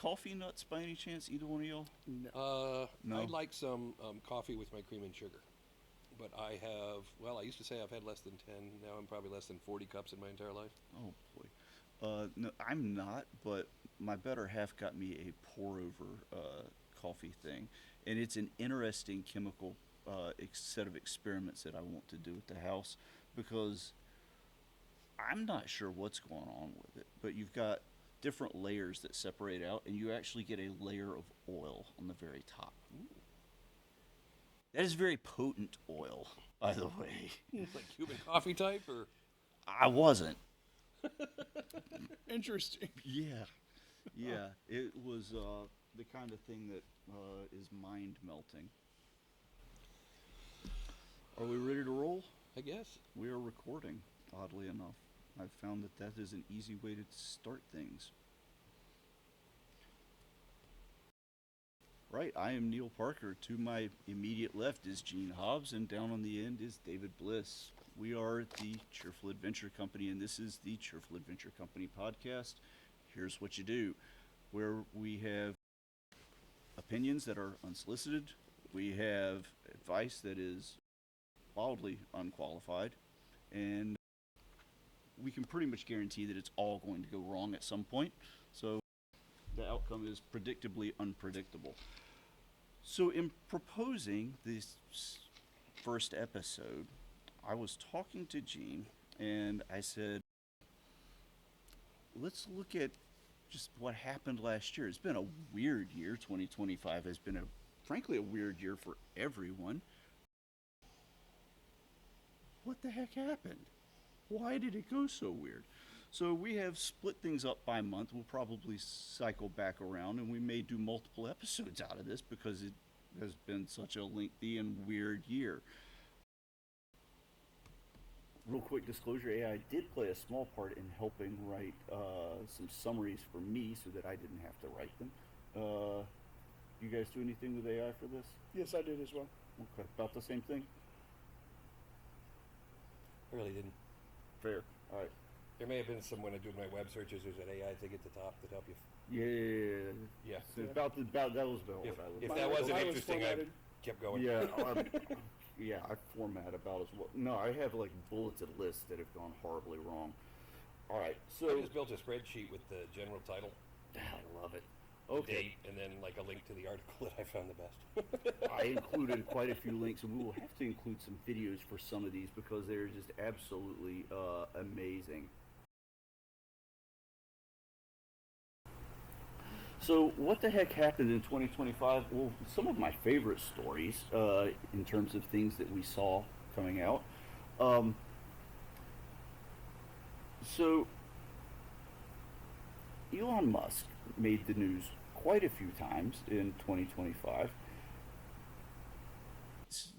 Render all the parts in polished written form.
coffee nuts by any chance? Either one of y'all? No. No. I'd like some coffee with my cream and sugar. But I used to say I've had less than 10. Now I'm probably less than 40 cups in my entire life. Oh boy. No, I'm not, but my better half got me a pour over coffee thing, and it's an interesting chemical set of experiments that I want to do at the house because I'm not sure what's going on with it. But you've got different layers that separate out, and you actually get a layer of oil on the very top. That is very potent oil, by the way. Like Cuban coffee type, or I wasn't. Interesting. Yeah, yeah. It was the kind of thing that is mind melting. Are we ready to roll? I guess. We are recording, oddly enough. I've found that that is an easy way to start things. Right, I am Neil Parker. To my immediate left is Gene Hobbs, and down on the end is David Bliss. We are the Cheerful Adventure Company, and this is the Cheerful Adventure Company podcast. Here's what you do, where we have opinions that are unsolicited, we have advice that is wildly unqualified, and we can pretty much guarantee that it's all going to go wrong at some point. So the outcome is predictably unpredictable. So in proposing this first episode, I was talking to Gene, and I said, let's look at just what happened last year. It's been a weird year. 2025 has been frankly a weird year for everyone. What the heck happened? Why did it go so weird? So we have split things up by month. We'll probably cycle back around, and we may do multiple episodes out of this because it has been such a lengthy and weird year. Real quick disclosure, AI did play a small part in helping write some summaries for me so that I didn't have to write them. You guys do anything with AI for this? Yes, I did as well. Okay, about the same thing? I really didn't. Fair. All right. There may have been some when I do my web searches. There's an AI thing at the top that help you. Yeah. Yeah. So about that was about If, what I was. if that wasn't Mine was interesting, I formatted. kept going. Yeah, yeah, I format about as well. No, I have like bulleted lists that have gone horribly wrong. All right, so I just built a spreadsheet with the general title, I love it. the Okay, date, and then like a link to the article that I found the best. I included quite a few links, and we will have to include some videos for some of these because they're just absolutely amazing. So, what the heck happened in 2025? Well, some of my favorite stories in terms of things that we saw coming out. So, Elon Musk made the news quite a few times in 2025.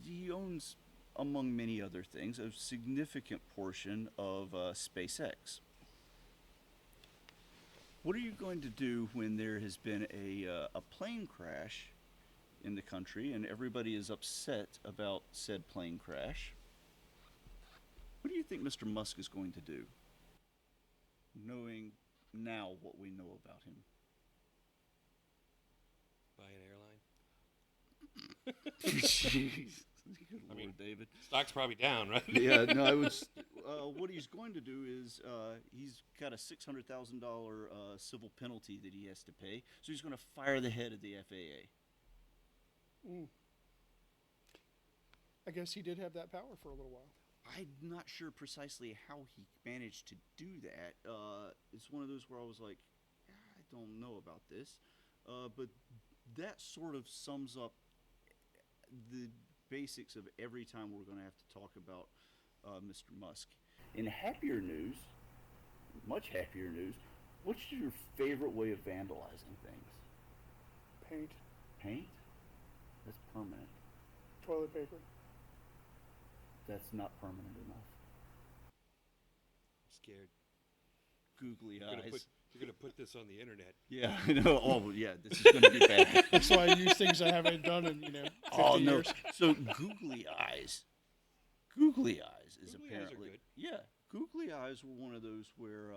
He owns, among many other things, a significant portion of SpaceX. What are you going to do when there has been a plane crash in the country and everybody is upset about said plane crash? What do you think Mr. Musk is going to do, knowing now what we know about him? Buy an airline. Jeez. Good Lord, mean, David. Stock's probably down, right? Yeah, no, I was. What he's going to do is he's got a $600,000 civil penalty that he has to pay, so he's going to fire the head of the FAA. Mm. I guess he did have that power for a little while. I'm not sure precisely how he managed to do that. It's one of those where I was like, I don't know about this, but that sort of sums up the basics of every time we're going to have to talk about Mr. Musk. In happier news, much happier news, what's your favorite way of vandalizing things? Paint, Paint? That's permanent. toilet paper. That's not permanent enough. I'm scared. Googly You're gonna eyes. you're gonna put this on the internet. Yeah, I know. Oh, yeah, this is going to be bad. That's why I use things I haven't done in 50 Oh no! years. So googly eyes. Googly eyes is Googly eyes are apparently good. yeah. Googly eyes were one of those where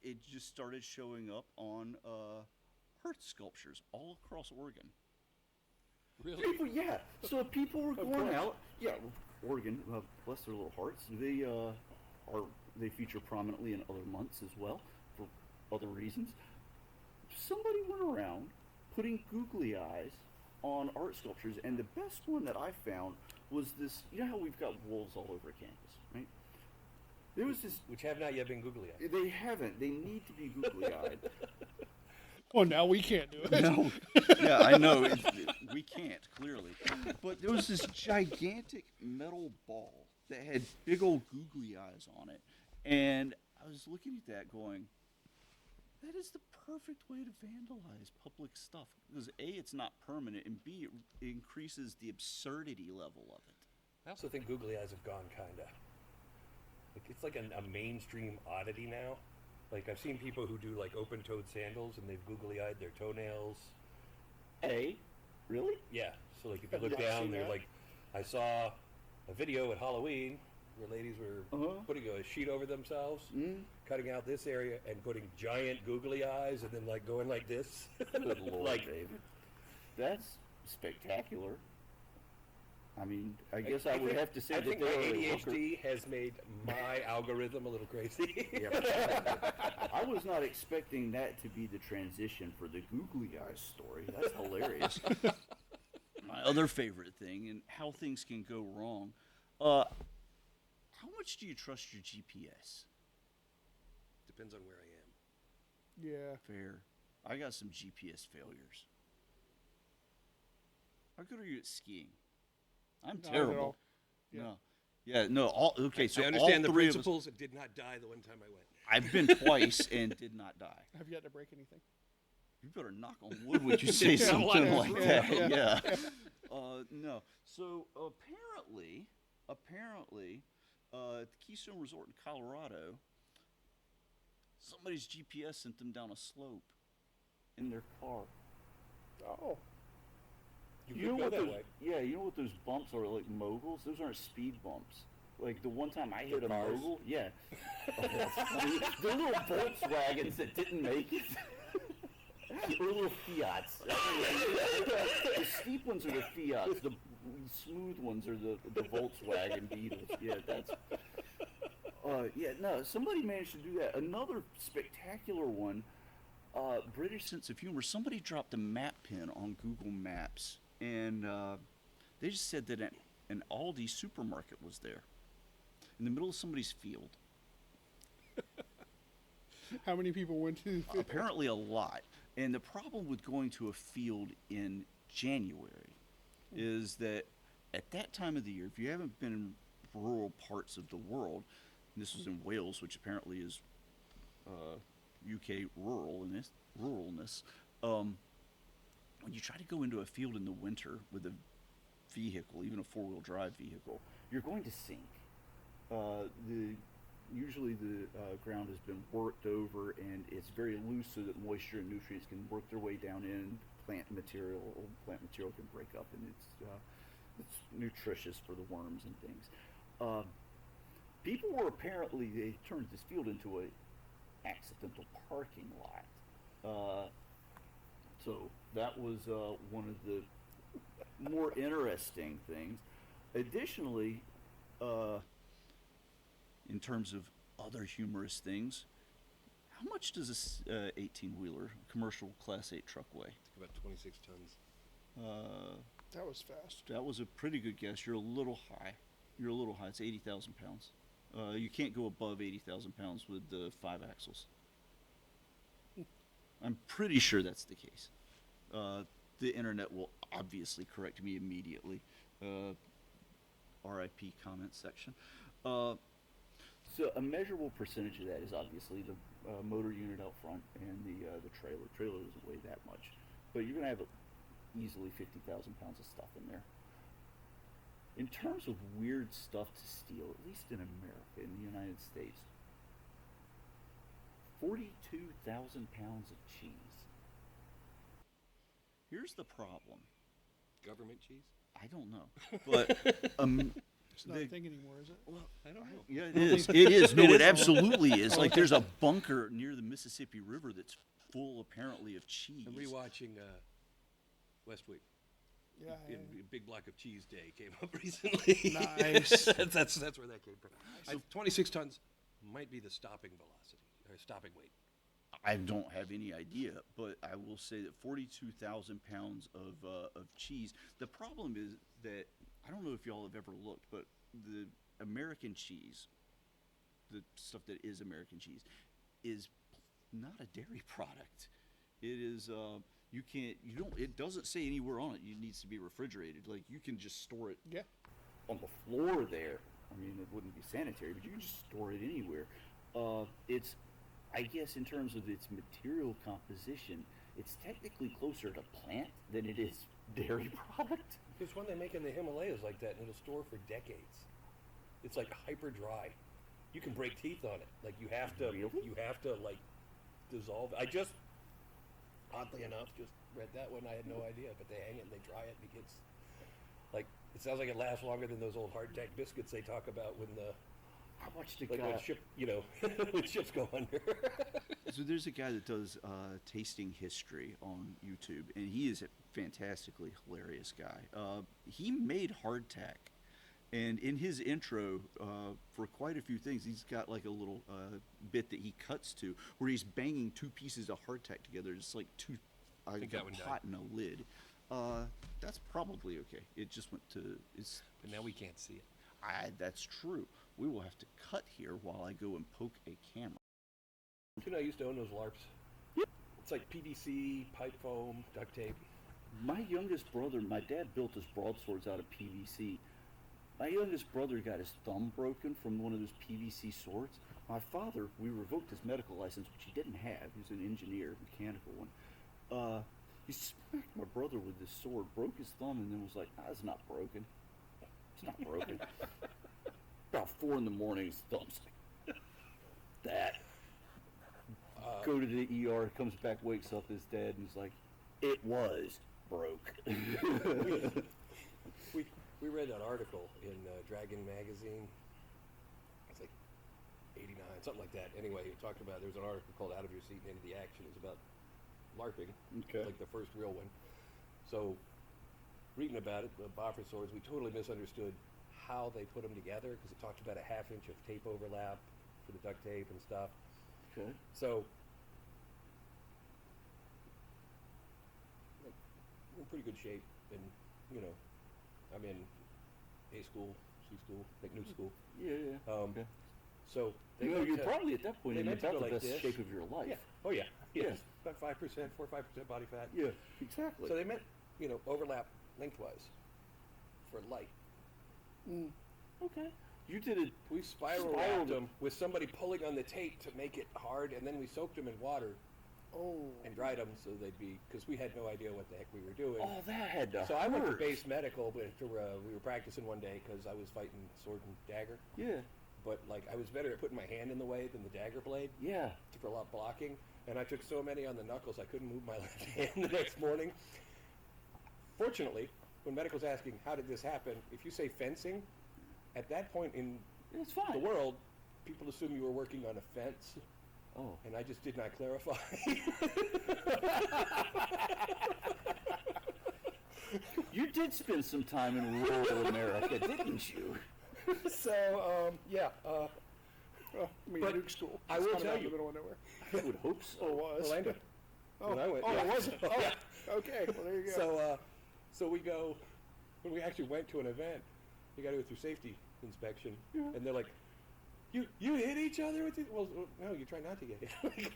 it just started showing up on art sculptures all across Oregon. Really? People, yeah. So people were going course. out. Yeah, Oregon, bless their little hearts. They feature prominently in other months as well for other reasons. Somebody went around putting googly eyes on art sculptures, and the best one that I found was this. You know how we've got wolves all over campus, right? There was this. Which have not yet been googly eyed. They haven't. They need to be googly eyed. Well, now we can't do it. No. Yeah, I know. We can't, clearly. But there was this gigantic metal ball that had big old googly eyes on it. And I was looking at that going, that is the perfect way to vandalize public stuff. Because A, it's not permanent, and B, it increases the absurdity level of it. I also think googly eyes have gone kinda. Like, it's like a mainstream oddity now. Like, I've seen people who do like open-toed sandals and they've googly-eyed their toenails. Really? Yeah. So like, if you Have look you not down, seen they're that? like, I saw a video at Halloween where ladies were putting a sheet over themselves, cutting out this area and putting giant googly eyes, and then like going like this. Good Lord, Like, David. That's spectacular. I mean, I guess I would have to say I that think my they're a hooker. ADHD has made my algorithm a little crazy. I was not expecting that to be the transition for the googly eyes story. That's hilarious. My other favorite thing, and how things can go wrong. How much do you trust your GPS? Depends on where I am. Yeah. Fair. I got some GPS failures. How good are you at skiing? I'm Not at terrible. all. Yeah. No. Yeah, no. Okay, so I understand all the three of us- principles. It did not die the one time I went. I've been twice and did not die. Have yet to break anything. You better knock on wood when you say Yeah, something well, like yeah, that. yeah. Yeah. No. So apparently, at the Keystone Resort in Colorado, somebody's GPS sent them down a slope in their car. Oh. You could go that those, way. Yeah, you know what those bumps are like, moguls? Those aren't speed bumps. Like the one time I hit a cars? mogul, yeah. They're little Volkswagens that didn't make it. Or little Fiats. The steep ones are the Fiats. The smooth ones are the Volkswagen Beetles. Yeah, that's. Yeah, no. Somebody managed to do that. Another spectacular one. British sense of humor. Somebody dropped a map pin on Google Maps, and they just said that an Aldi supermarket was there, in the middle of somebody's field. How many people went to? Apparently a lot. And the problem with going to a field in January is that at that time of the year, if you haven't been in rural parts of the world, and this was in Wales, which apparently is UK ruralness, when you try to go into a field in the winter with a vehicle, even a four-wheel drive vehicle, you're going to sink. Usually the ground has been worked over and it's very loose so that moisture and nutrients can work their way down in. Plant material can break up, and it's nutritious for the worms and things. People were apparently, they turned this field into a accidental parking lot. So that was one of the more interesting things. Additionally, in terms of other humorous things, how much does this 18-wheeler commercial Class 8 truck weigh? It's about 26 tons. That was fast. That was a pretty good guess. You're a little high. It's 80,000 pounds. You can't go above 80,000 pounds with the 5 axles. I'm pretty sure that's the case. The internet will obviously correct me immediately. RIP comment section. So a measurable percentage of that is obviously the motor unit out front and the trailer. Trailer doesn't weigh that much, but you're going to have easily 50,000 pounds of stuff in there. In terms of weird stuff to steal, at least in America, in the United States, 42,000 pounds of cheese. Here's the problem. Government cheese? I don't know, but It's not a thing anymore, is it? well, I don't know. yeah, it is. It is. No, it absolutely is. Like there's a bunker near the Mississippi River that's full apparently of cheese. I'm rewatching West Wing. Yeah. A big block of cheese day came up recently. Nice. that's where that came from. 26 tons might be the stopping velocity or stopping weight. I don't have any idea, but I will say that 42,000 pounds of cheese. The problem is that I don't know if y'all have ever looked, but the American cheese, the stuff that is American cheese, is not a dairy product. It is it doesn't say anywhere on it it needs to be refrigerated. Like, you can just store it on the floor there. I mean, it wouldn't be sanitary, but you can just store it anywhere. It's, I guess, in terms of its material composition, it's technically closer to plant than it is dairy product. There's one they make in the Himalayas like that, and it'll store for decades. It's like hyper dry. You can break teeth on it. Like, you have to like dissolve. I just, oddly enough, just read that one. I had no idea, but they hang it and they dry it, and it gets like, it sounds like it lasts longer than those old hardtack biscuits they talk about when the. I watched a like guy. when ship, when ships go under. So there's a guy that does tasting history on YouTube, and he is a fantastically hilarious guy. He made hardtack, and in his intro, for quite a few things, he's got like a little bit that he cuts to where he's banging two pieces of hardtack together, just like I think that one pot and a lid. That's probably okay. It just went to. But now we can't see it. That's true. We will have to cut here while I go and poke a camera. You know, I used to own those LARPs. Yep. It's like PVC, pipe foam, duct tape. My youngest brother, my dad built his broadswords out of PVC. My youngest brother got his thumb broken from one of those PVC swords. My father, we revoked his medical license, which he didn't have. He was an engineer, mechanical one. He smacked my brother with this sword, broke his thumb, and then was like, "Nah, it's not broken. It's not broken." About 4 in the morning, his thumb's like that. Go to the ER, comes back, wakes up his dad, and he's like, "It was broke." We read that article in Dragon magazine. It's like 89, something like that. Anyway, it talked about, there was an article called "Out of Your Seat and Into the Action." It was about LARPing, Okay. like the first real one. So, reading about it, the Boffer swords, we totally misunderstood how they put them together, because it talked about a half-inch of tape overlap for the duct tape and stuff. Okay. So, like, we're in pretty good shape, and, you know, I'm in A school, C school, like new school. Yeah. Okay. So, they You're meant to- probably at that point they in meant to about go the like best this. shape of your life. Yeah. Oh, yeah. Yeah. About 5%, 4 or 5% body fat. Yeah, exactly. So they meant, overlap lengthwise for light. Okay. You did it. We spiral wrapped them with somebody pulling on the tape to make it hard, and then we soaked them in water Oh. and dried them so they'd be, because we had no idea what the heck we were doing. Oh, that had to So I went to hurt. base medical, but we were practicing one day because I was fighting sword and dagger. Yeah. But like I was better at putting my hand in the way than the dagger blade Yeah. for a lot blocking, and I took so many on the knuckles I couldn't move my left hand the next morning. Fortunately, when medical's asking how did this happen, if you say fencing, at that point in It's fine. the world, people assume you were working on a fence, Oh. and I just did not clarify. You did spend some time in rural America, didn't you? So, yeah. Oh, I mean, But Duke School. I It's will kinda tell out in you- the middle of nowhere. I would hope so. Oh, it was. Orlando. Oh, When I went, oh, yeah. was it? Oh, Yeah. okay. Well, there you go. So we go, when we actually went to an event, you got to go through safety inspection, and they're like, you hit each other with it? Well, no, you try not to get hit.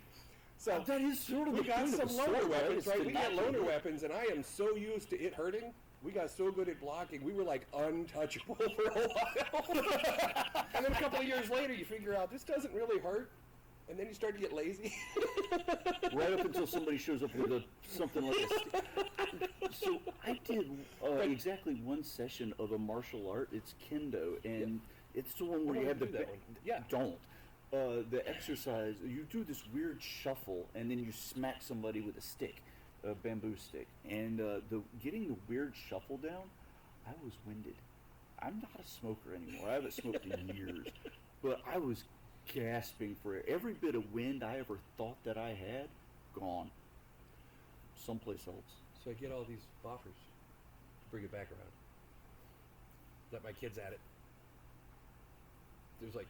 So That is sort of we the got point some of a loaner sword, right? weapons, It's right? to We not got to loaner hit. weapons, and I am so used to it hurting. We got so good at blocking, we were like untouchable for a while. And then a couple of years later, you figure out this doesn't really hurt, and then you start to get lazy. Right up until somebody shows up with something like a stick. So I did exactly one session of a martial art. It's kendo, and it's the one where you don't have the do that one. Yeah. Don't. The exercise, you do this weird shuffle, and then you smack somebody with a stick, a bamboo stick. And getting the weird shuffle down, I was winded. I'm not a smoker anymore. I haven't smoked in years. But I was gasping for every bit of wind I ever thought that I had gone someplace else. So I get all these offers to bring it back around. Let my kids at it. There's like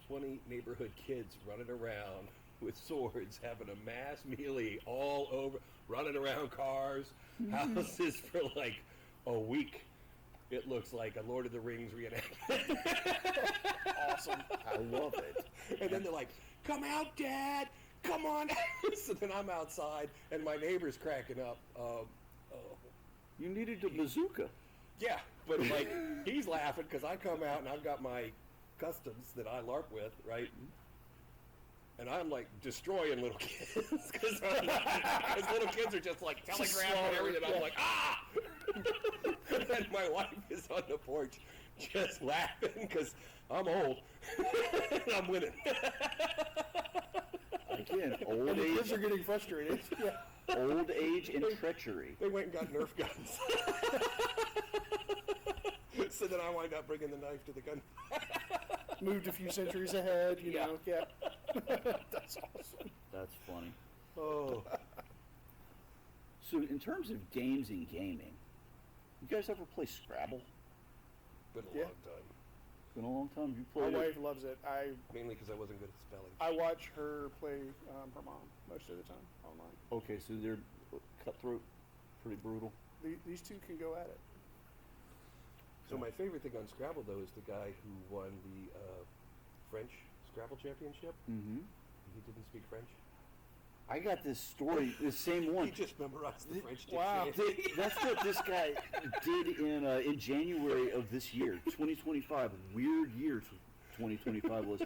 20 neighborhood kids running around with swords, having a mass melee all over, running around cars, houses for like a week. It looks like a Lord of the Rings reenactment. Awesome. I love it. And then they're like, "Come out, Dad! Come on!" So then I'm outside, and my neighbor's cracking up. You needed a bazooka. Yeah, but like he's laughing because I come out and I've got my customs that I LARP with, right? And I'm like destroying little kids because little kids are just like telegraphing and everything. I'm like, ah! And my wife is on the porch just laughing because I'm old and I'm winning. Again, old And the kids age, are getting frustrated. Yeah. old age and treachery. They went and got Nerf guns. So then I wind up bringing the knife to the gun. Moved a few centuries ahead, you Yeah. know. Yeah. That's awesome. That's funny. Oh. So, in terms of games and gaming, you guys ever play Scrabble? Been a Yeah. long time. It's been a long time. You My played it? wife loves it. Mainly because I wasn't good at spelling. I watch her play her mom most of the time online. Okay, so they're cutthroat, pretty brutal. These two can go at it. So my favorite thing on Scrabble, though, is the guy who won the French Scrabble championship. Mm-hmm. He didn't speak French. I got this story, the same He one. just memorized the French Wow. dictionary. That's what this guy did in January of this year, 2025. Weird year 2025 was.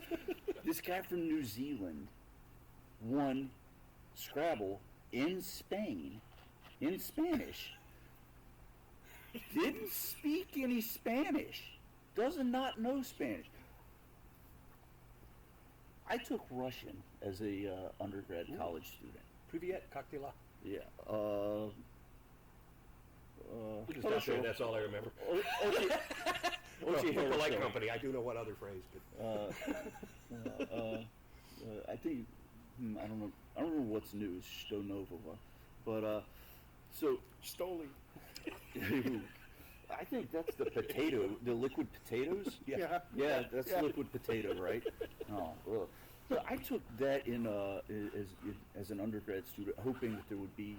This guy from New Zealand won Scrabble in Spain, in Spanish. Didn't speak any Spanish. Does not know Spanish. I took Russian as a undergrad college student. Privyet, cocktaila. Yeah. Just out there, that's all I remember. Okay, For polite company, I do know one other phrase, but I think I don't know. I don't know what's new. Stonovova, but so Stoli. I think that's the potato, the liquid potatoes. Yeah. Yeah, that's Yeah. liquid potato, right? Oh, ugh. So I took that in as an undergrad student, hoping that there would be,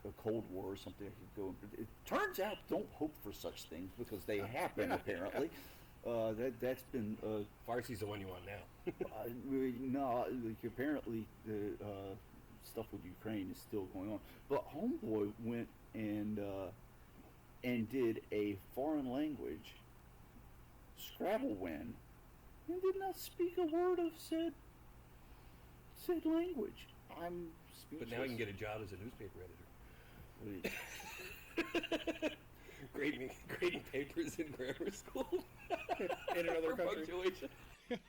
a Cold War or something I could go. It turns out, don't hope for such things because they happen. Apparently, that's been. Farsi's the one you want now. No, like apparently the stuff with Ukraine is still going on. But Homeboy went and did a foreign language Scrabble win and did not speak a word of said language. I'm speechless. But now you can get a job as a newspaper editor. Grading papers in grammar school. In another For country. punctuation.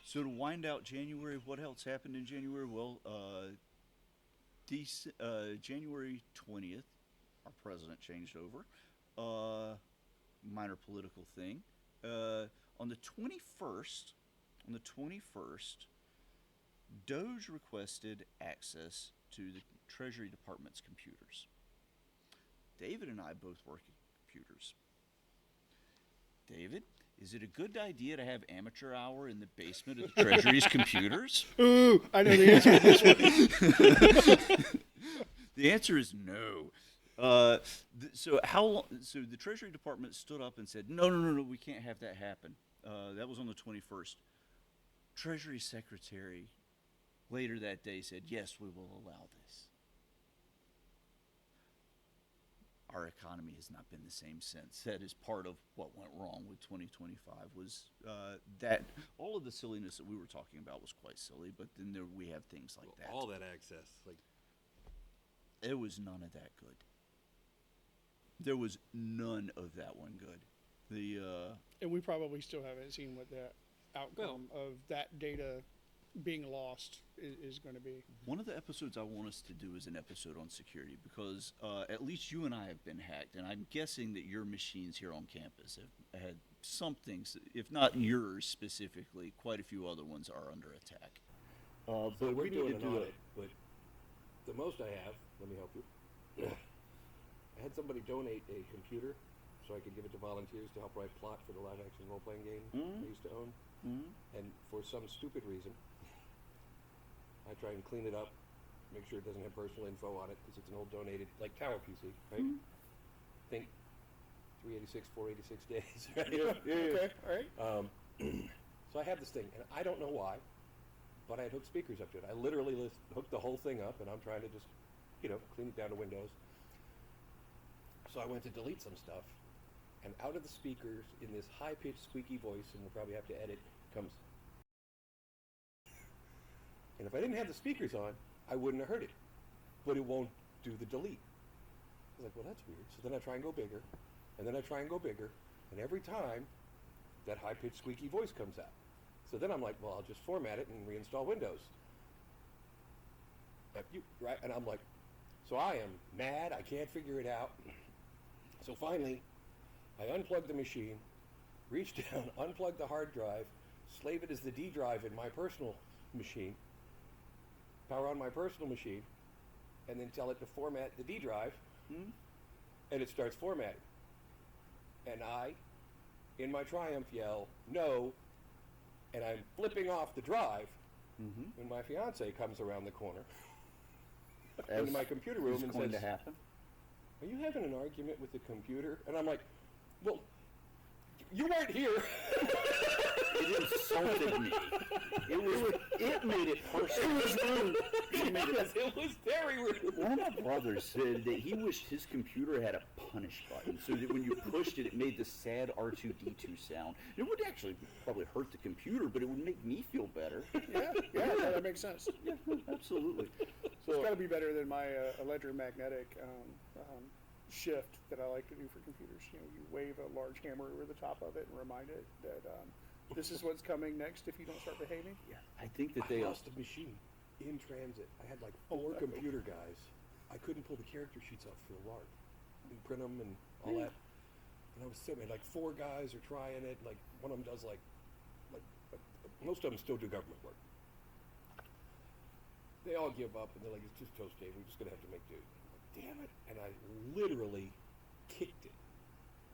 So to wind out January, what else happened in January? Well, January 20th, our president changed over. Minor political thing. On the 21st, Doge requested access to the Treasury Department's computers. David and I both work at computers. David, is it a good idea to have amateur hour in the basement of the Treasury's computers? Ooh, I know the answer to this one. The answer is no. So the Treasury Department stood up and said, no, we can't have that happen. That was on the 21st. Treasury Secretary later that day said, yes, we will allow this. Our economy has not been the same since. That is part of what went wrong with 2025 was that all of the silliness that we were talking about was quite silly, but then we have things like that. All that access, like It was none of that good. There was none of that one good. And we probably still haven't seen what the outcome of that data being lost is going to be. One of the episodes I want us to do is an episode on security because at least you and I have been hacked, and I'm guessing that your machines here on campus have had some things, if not yours specifically, quite a few other ones are under attack. But we're we doing need an to do audit, but The most I have, let me help you. I had somebody donate a computer so I could give it to volunteers to help write plot for the live-action role-playing game I used to own. And for some stupid reason, I try and clean it up, make sure it doesn't have personal info on it because it's an old donated, like Tower PC, right? Think 386, 486 days, right? Okay, all right. So I have this thing, and I don't know why, but I had hooked speakers up to it. I literally hooked the whole thing up, and I'm trying to just, clean it down to Windows. So I went to delete some stuff, and out of the speakers, in this high-pitched, squeaky voice, and we'll probably have to edit, comes. And if I didn't have the speakers on, I wouldn't have heard it, but it won't do the delete. I was like, well, that's weird. So then I try and go bigger, and then I try and go bigger, and every time, that high-pitched, squeaky voice comes out. So then I'm like, well, I'll just format it and reinstall Windows. Right? And I'm like, so I am mad. I can't figure it out. So finally, I unplugged the machine, reached down, unplugged the hard drive, slave it as the D drive in my personal machine, power on my personal machine, and then tell it to format the D drive, and it starts formatting. And I, in my triumph, yell, no, and I'm flipping off the drive when my fiance comes around the corner into my computer room and going says, to happen? are you having an argument with the computer? And I'm like, well, you weren't here. It insulted me. It made it personal. It was rude. It was very rude. One of my brothers said that he wished his computer had a punish button so that when you pushed it, it made the sad R2-D2 sound. It would actually probably hurt the computer, but it would make me feel better. Yeah, that makes sense. Yeah, absolutely. It's got to be better than my electromagnetic shift that I like to do for computers. You wave a large hammer over the top of it and remind it that this is what's coming next if you don't start behaving. Yeah, I think that I lost a machine in transit. I had like 4 computer guys. I couldn't pull the character sheets off for a LARP and print them and all that. And I was so mad. Like 4 guys are trying it. Like one of them does like most of them still do government work. They all give up and they're like, it's just toast day. We're just gonna have to make do. I'm like, damn it! And I literally kicked it.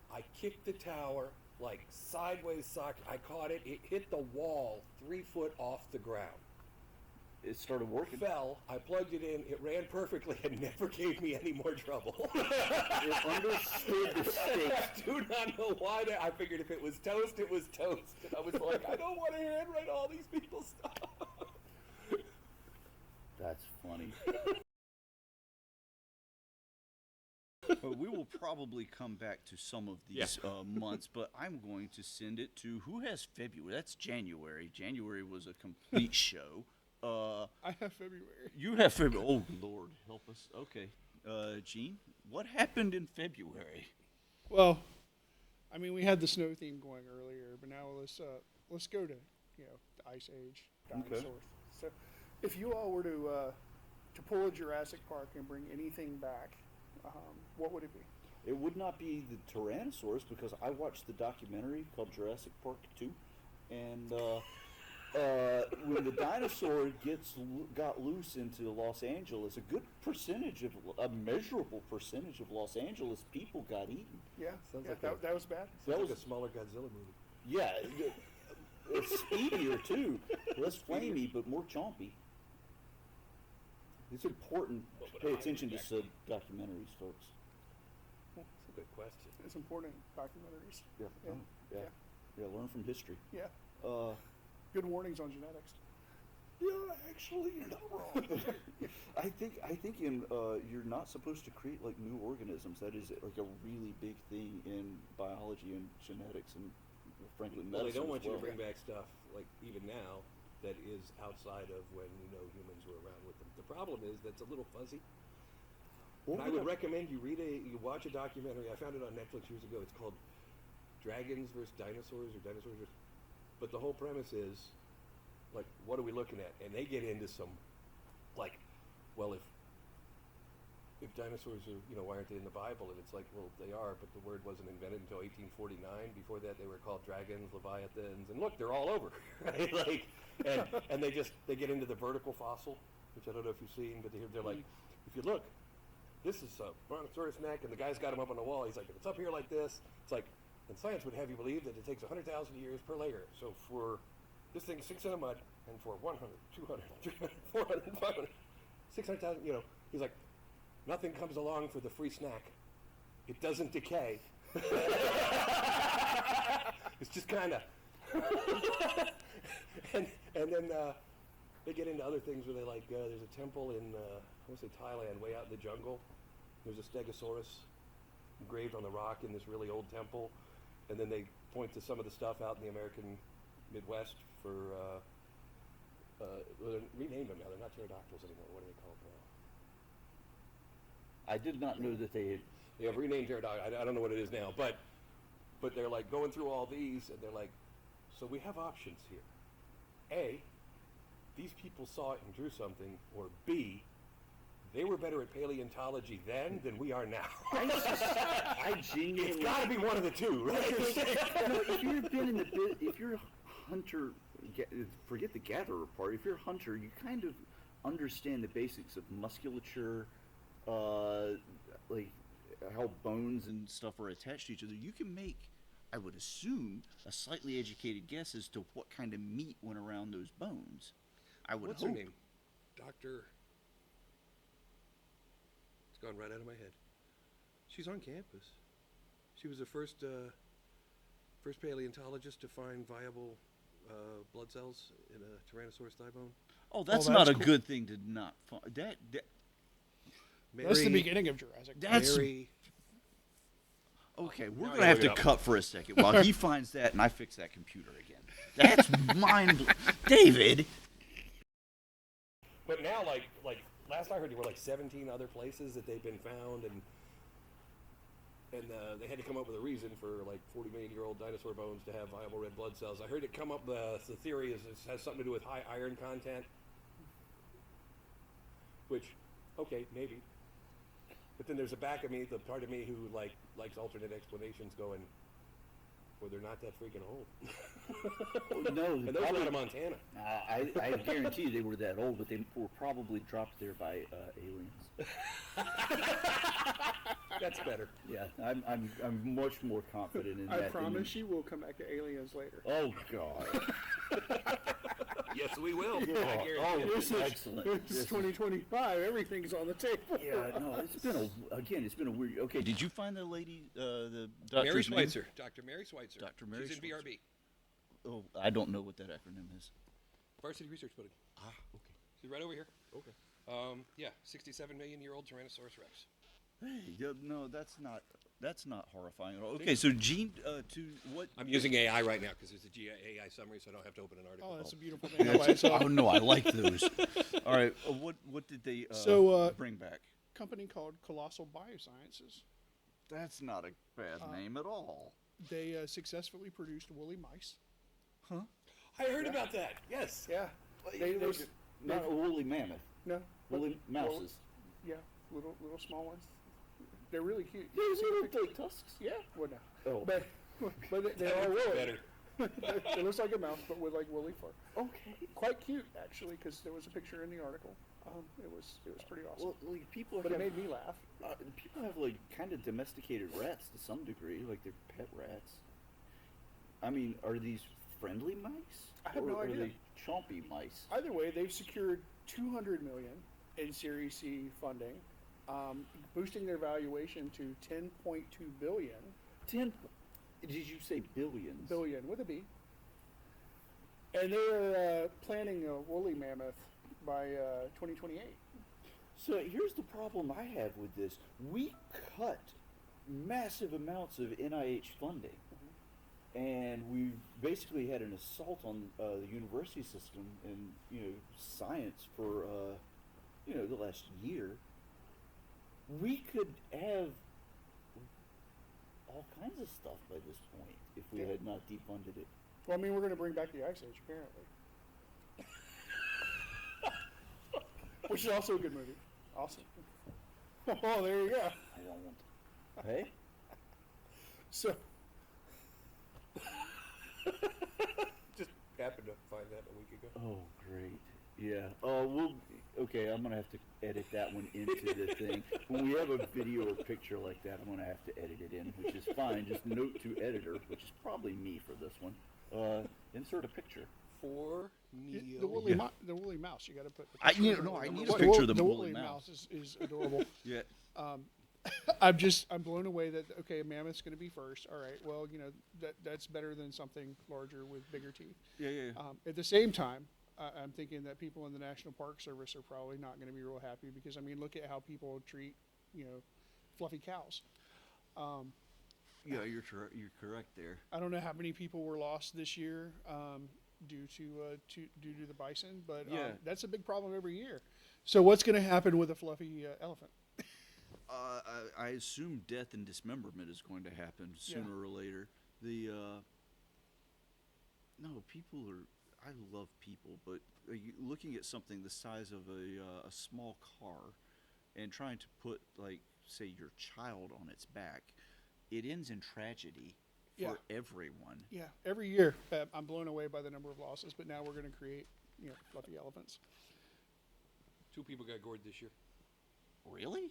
I kicked the tower like sideways sock. I caught it. It hit the wall 3 foot off the ground. it started working. Fell. I plugged it in. It ran perfectly and never gave me any more trouble. It understood the stakes. I do not know why. I figured if it was toast, it was toast. And I was like, I don't want to handwrite all these people's stuff. That's funny. We will probably come back to some of these months, but I'm going to send it to who has February. That's January. January was a complete show. I have February. You have February. Oh, Lord, help us. Okay. Gene, what happened in February? Well, I mean, we had the snow theme going earlier, but now let's go to the Ice Age dinosaurs. Okay. So, if you all were to pull a Jurassic Park and bring anything back, what would it be? It would not be the Tyrannosaurus because I watched the documentary called Jurassic Park 2, and when the dinosaur got loose into Los Angeles, a measurable percentage of Los Angeles people got eaten. Yeah, Sounds yeah, like that was bad. That was a smaller Godzilla movie. Yeah, it's speedier too, less flamey but more chompy. It's important to pay attention to documentaries, folks. That's a good question. It's important documentaries. Yeah. Learn from history. Yeah. Good warnings on genetics. Yeah, actually, you're not wrong. I think you're not supposed to create like new organisms. That is like a really big thing in biology and genetics and frankly medicine. Well, they don't want as you well. to bring back stuff like even now that is outside of when humans were around with them. The problem is that's a little fuzzy. And I would recommend you watch a documentary. I found it on Netflix years ago. It's called Dragons versus Dinosaurs or Dinosaurs versus... But the whole premise is, like, what are we looking at? And they get into some, like, well, if dinosaurs are, why aren't they in the Bible? And it's like, well, they are, but the word wasn't invented until 1849. Before that, they were called dragons, leviathans, and look, they're all over, right? Like, and they get into the vertical fossil which I don't know if you've seen, but they're like, if you look, this is a brontosaurus neck, and the guy's got him up on the wall. He's like, if it's up here like this, it's like, and science would have you believe that it takes 100,000 years per layer. So for this thing 6 in the mud, and for 100, 200, 300, 400, 500, 600,000, you know, he's like, nothing comes along for the free snack. It doesn't decay. It's just kind of. and then they get into other things where they like, there's a temple in, I want to say Thailand, way out in the jungle. There's a stegosaurus engraved on the rock in this really old temple. And then they point to some of the stuff out in the American Midwest for, well, they renamed them now. They're not pterodactyls anymore. What are they called now? I did not know that they had. They have renamed pterodactyl. I don't know what it is now, but they're like going through all these, and they're like, so we have options here. A, these people saw it and drew something, or B, they were better at paleontology then than we are now. I genuinely. It's got to be one of the two, right? If you've been in the if you're a hunter, forget the gatherer part. If you're a hunter, you kind of understand the basics of musculature, like how bones and stuff are attached to each other. You can make, I would assume, a slightly educated guess as to what kind of meat went around those bones. I would What's hope. her name? Dr. It's gone right out of my head. She's on campus. She was the first paleontologist to find viable blood cells in a Tyrannosaurus thigh bone. Oh, that's Oh, not that's a cool. good thing to not find. That That's the beginning of Jurassic. That's Mary, okay. We're Now I gonna have look to it up. cut for a second while he finds that and I fix that computer again. That's David. but now like last I heard there were like 17 other places that they've been found, and they had to come up with a reason for like 40-million-year-old dinosaur bones to have viable red blood cells. I heard it come up. The theory is it has something to do with high iron content, which, okay, maybe. But then there's a back of me, the part of me who likes alternate explanations, going, well, they're not that freaking old. no, And those are out of Montana. I guarantee you they were that old, but they were probably dropped there by aliens. That's better. Yeah, I'm much more confident in I that. promise you we'll come back to aliens later. Oh God. Yes, we will. I guarantee Oh, it. this is excellent. This is 2025. Everything's on the table. Yeah, no, it's been a weird. Okay, Did you find the lady, the doctor's Mary name? Schweitzer. Dr. Mary Schweitzer. Dr. Mary She's in Schweitzer. BRB. Oh, I don't know what that acronym is. Varsity Research Building. Ah, okay. She's right over here. Okay. Yeah, 67-million-year-old Tyrannosaurus Rex. Hey, no, that's not horrifying at all. Okay, so Gene, to what? I'm using AI right now because it's a AI summary, so I don't have to open an article. Oh, that's a beautiful thing. Anyway, so Oh no, I like those. All right, what did they bring back? company called Colossal Biosciences. That's not a bad name at all. They successfully produced woolly mice. Huh? I heard about that. Yes. Yeah. not a woolly mammoth, No. but- woolly mouses. Yeah, little small ones. They're really cute. They You see the look picture? like tusks. Yeah. Well, no. Oh, But they are woolly. Better. It looks like a mouse, but with like woolly fur. okay. Quite cute, actually, because there was a picture in the article. It was pretty awesome. Well, like people but have, it made me laugh. people have like kind of domesticated rats to some degree, like they're pet rats. I mean, are these friendly mice? I have or no are idea. they chompy mice? Either way, they've secured $200 million in Series C funding, boosting their valuation to $10.2 billion. 10. Did you say billions? Billion with a B. And they're planning a woolly mammoth by 2028. So here's the problem I have with this. We cut massive amounts of NIH funding, and we basically had an assault on the university system and science for the last year. We could have all kinds of stuff by this point if we had not defunded it. Well, I mean, we're going to bring back the Ice Age, apparently. Which is also a good movie. Awesome. Oh, there you go. I don't want to. Hey? So, Just happened to find that a week ago. Oh, great. Yeah. Okay, I'm gonna have to edit that one into the thing. When we have a video or picture like that, I'm gonna have to edit it in, which is fine. Just note to editor, which is probably me for this one. Insert a picture. For The Neo. woolly, Yeah. The woolly mouse. You got to put. The I picture of no, the I woolly need mouse. a picture of the the woolly woolly mouse. is adorable. Yeah. I'm blown away that okay, a mammoth's going to be first. All right, well, that's better than something larger with bigger teeth. Yeah. At the same time, I'm thinking that people in the National Park Service are probably not going to be real happy because I mean, look at how people treat fluffy cows. Yeah, you're correct there. I don't know how many people were lost this year due to the bison, but Yeah. that's a big problem every year. So what's going to happen with a fluffy elephant? I assume death and dismemberment is going to happen sooner or later. No, people are. I love people, but looking at something the size of a small car, and trying to put like say your child on its back, it ends in tragedy for Yeah. everyone. Yeah, every year I'm blown away by the number of losses, but now we're going to create fluffy elephants. 2 people got gored this year. Really?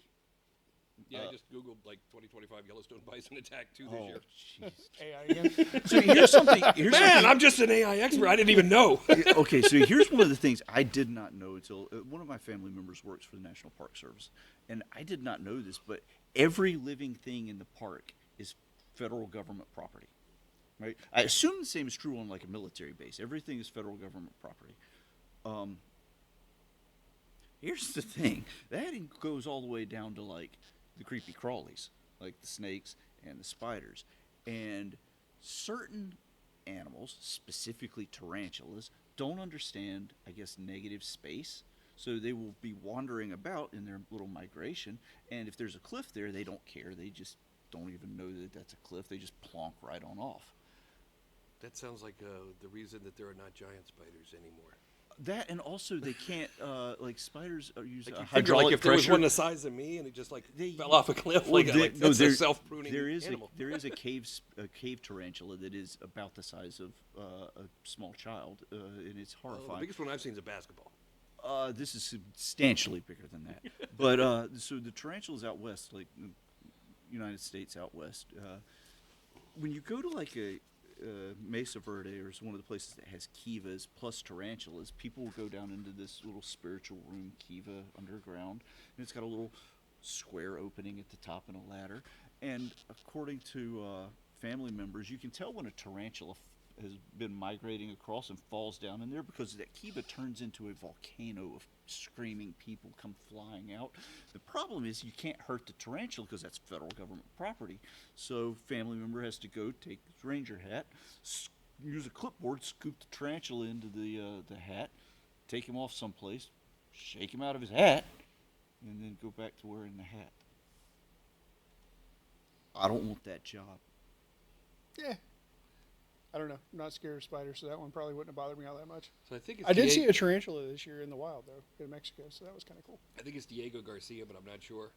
Yeah, I just Googled like 2025 Yellowstone bison attack 2 this Oh, year. jeez. AI again. So here's something. Man, I'm just an AI expert. I didn't even know. Okay, so here's one of the things I did not know until one of my family members works for the National Park Service, and I did not know this, but every living thing in the park is federal government property, right? I assume the same is true on like a military base. Everything is federal government property. Here's the thing that goes all the way down to like the creepy crawlies, like the snakes and the spiders, and certain animals, specifically tarantulas, don't understand, I guess, negative space. So they will be wandering about in their little migration, and if there's a cliff there, they don't care. They just don't even know that that's a cliff. They just plonk right on off. That sounds like the reason that there are not giant spiders anymore. That and also they can't like spiders use Like you figure, hydraulic like if there was pressure. one the size of me and it just like They- fell off a cliff, Well, that's a self-pruning there is animal. there is a cave tarantula that is about the size of a small child, and it's The horrifying. biggest one I've seen is a basketball. This is substantially bigger than that. But so the tarantulas out west, like United States out west, when you go to like a Mesa Verde, or is one of the places that has kivas plus tarantulas, people will go down into this little spiritual room, kiva underground, and it's got a little square opening at the top and a ladder. And according to family members, you can tell when a tarantula has been migrating across and falls down in there because that kiva turns into a volcano of screaming people come flying out. The problem is you can't hurt the tarantula because that's federal government property. So family member has to go take his ranger hat, use a clipboard, scoop the tarantula into the hat, take him off someplace, shake him out of his hat, and then go back to wearing the hat. I don't want that job. Yeah. I don't know. I'm not scared of spiders, so that one probably wouldn't have bothered me all that much. So I think it's I did see a tarantula this year in the wild, though, in Mexico, so that was kind of cool. I think it's Diego Garcia, but I'm not sure.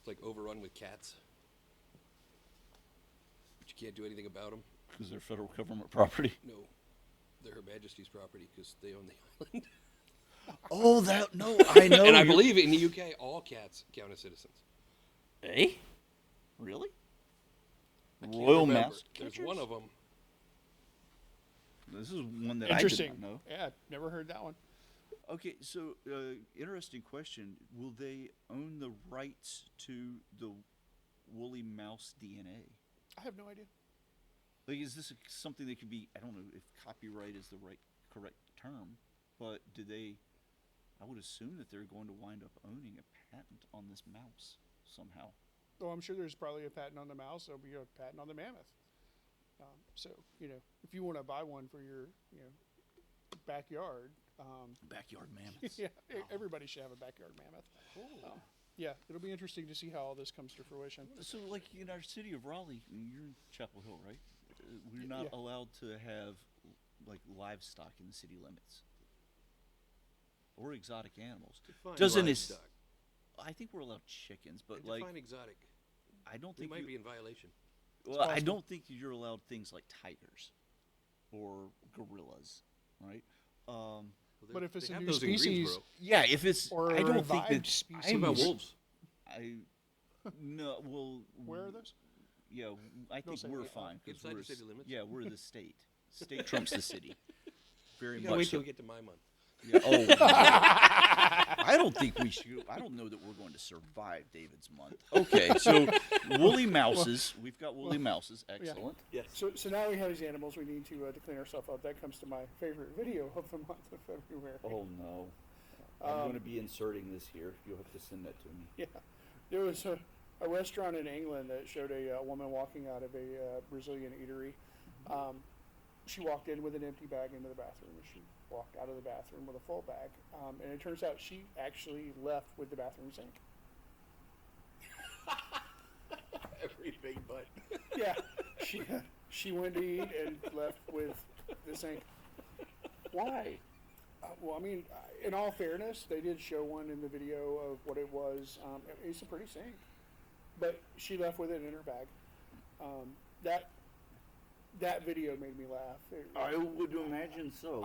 It's like overrun with cats. But you can't do anything about them. Because they're federal government property. No, they're Her Majesty's property because they own the island. Oh, that no, I know. And I believe in the UK, all cats count as citizens. Eh? Really? I can't Royal remember. mouse There's catchers? one of them. This is one that I did Interesting. not know. Yeah, never heard that one. Okay, so interesting question. Will they own the rights to the woolly mouse DNA? I have no idea. Like, is this something that could be? I don't know if copyright is the correct term, but do they? I would assume that they're going to wind up owning a patent on this mouse somehow. Well, I'm sure there's probably a patent on the mouse. There'll be a patent on the mammoth. So, if you want to buy one for your, backyard, Backyard mammoths. yeah, everybody should have a backyard mammoth. Yeah, it'll be interesting to see how all this comes to fruition. So, like in our city of Raleigh, you're in Chapel Hill, right? We're not Yeah. allowed to have like livestock in the city limits or exotic animals. Define Doesn't it? livestock. I think we're allowed chickens, but Define like exotic. I don't We think might you- be in violation. well, I possible. don't think you're allowed things like tigers or gorillas, right? But if it's They a have new those in species Greensboro. Yeah, if it's, or I a don't think revived that. species, What about wolves? I no. Well, where are those? yeah, I think say we're it. fine because Inside we're the city limits? yeah, we're the state. State trumps the city. Very You gotta much. wait till So. we get to my month. Yeah, oh, I don't think we should. I don't know that we're going to survive David's month. Okay, so woolly mouses. We've got woolly mouses. Excellent. Yes. So now we have these animals. We need to clean ourselves up. That comes to my favorite video of the month of February. Oh no. I'm going to be inserting this here. You'll have to send that to me. Yeah, there was a restaurant in England that showed a woman walking out of a Brazilian eatery. She walked in with an empty bag into the bathroom, and she walked out of the bathroom with a full bag. And it turns out she actually left with the bathroom sink. Everything but. Yeah, she went to eat and left with the sink. Why? Well, I mean, in all fairness, they did show one in the video of what it was. It's a pretty sink, but she left with it in her bag. That video made me laugh. I would imagine so.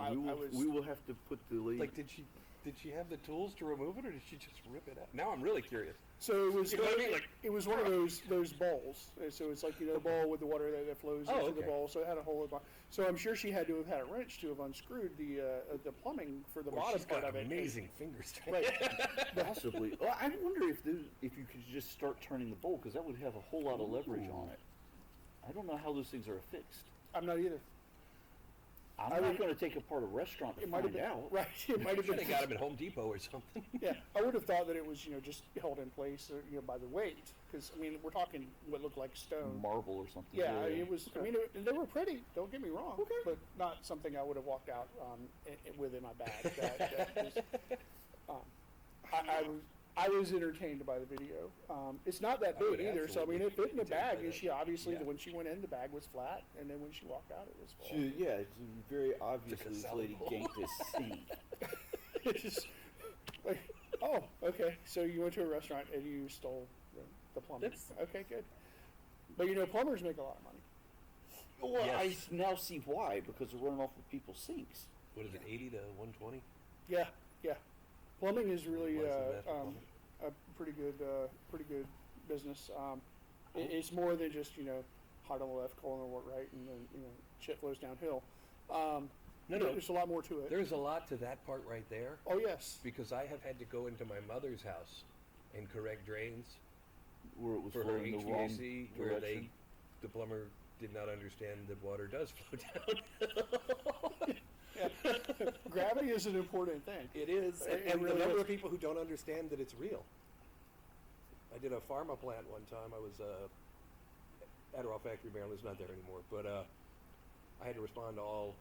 We will have to put the link. Like, did she have the tools to remove it, or did she just rip it out? Now I'm really curious. So it was, You know what I mean? Like, it was one of those bowls. And so it's like, the bowl with the water that flows Oh, into the okay. bowl. So it had a hole. So I'm sure she had to have had a wrench to have unscrewed the plumbing for the Or bottom she's part got of it. amazing fingers. Right. Possibly. Well, I wonder if you could just start turning the bowl, because that would have a whole lot of leverage on it. I don't know how those things are affixed. I'm not either. I'm I not would- going to take apart a restaurant to It might have find been out. right. It might have Sure been. they got them at Home Depot or something. Yeah, I would have thought that it was just held in place by the weight, because I mean we're talking what looked like stone. Marble or something. Yeah, it was. I mean, they were pretty. Don't get me wrong, but not something I would have walked out with in my bag. That was, I was entertained by the video. It's not that I would big either, so I mean, absolutely it fit in the be bag, entertained by and that. she obviously, Yeah. when she went in, the bag was flat, and then when she walked out, it was full. Yeah, it's very obviously this salad lady bowl. ganked this sink. It's just like, oh, okay. So you went to a restaurant and you stole the plumbing. That's- Okay, good. But plumbers make a lot of money. Well, Yes. I now see why, because they're running off of people's sinks. What is it, 80 to 120? Yeah, yeah. Plumbing is really License master plumber. a pretty good business. It's more than just hard on the left, cold on the right, and then shit flows downhill. No. There's a lot more to it. There's a lot to that part right there, Oh yes. because I have had to go into my mother's house and correct drains Where it was for her flowing the wrong HVAC, where direction. the plumber did not understand that water does flow down. Yeah. Gravity is an important thing. It is, It and really the number is. of people who don't understand that it's real. I did a pharma plant one time. I was Adderall factory, Maryland's not there anymore, but I had to respond to all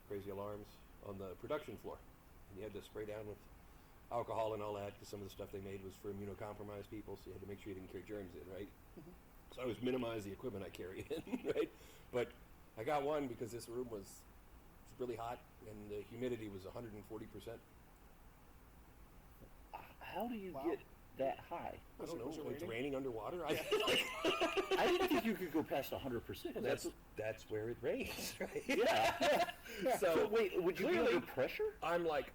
crazy alarms on the production floor, and you had to spray down with alcohol and all that, because some of the stuff they made was for immunocompromised people, so you had to make sure you didn't carry germs in, right? So I was minimize the equipment I carry in, right? But I got one because this room was really hot, and the humidity was 140%. How do you Wow. get that high? I don't know. Was it It's raining? raining underwater. I didn't think you could go past 100%. That's where it rains, right? Yeah. So So wait, would you be clearly, under pressure? I'm like,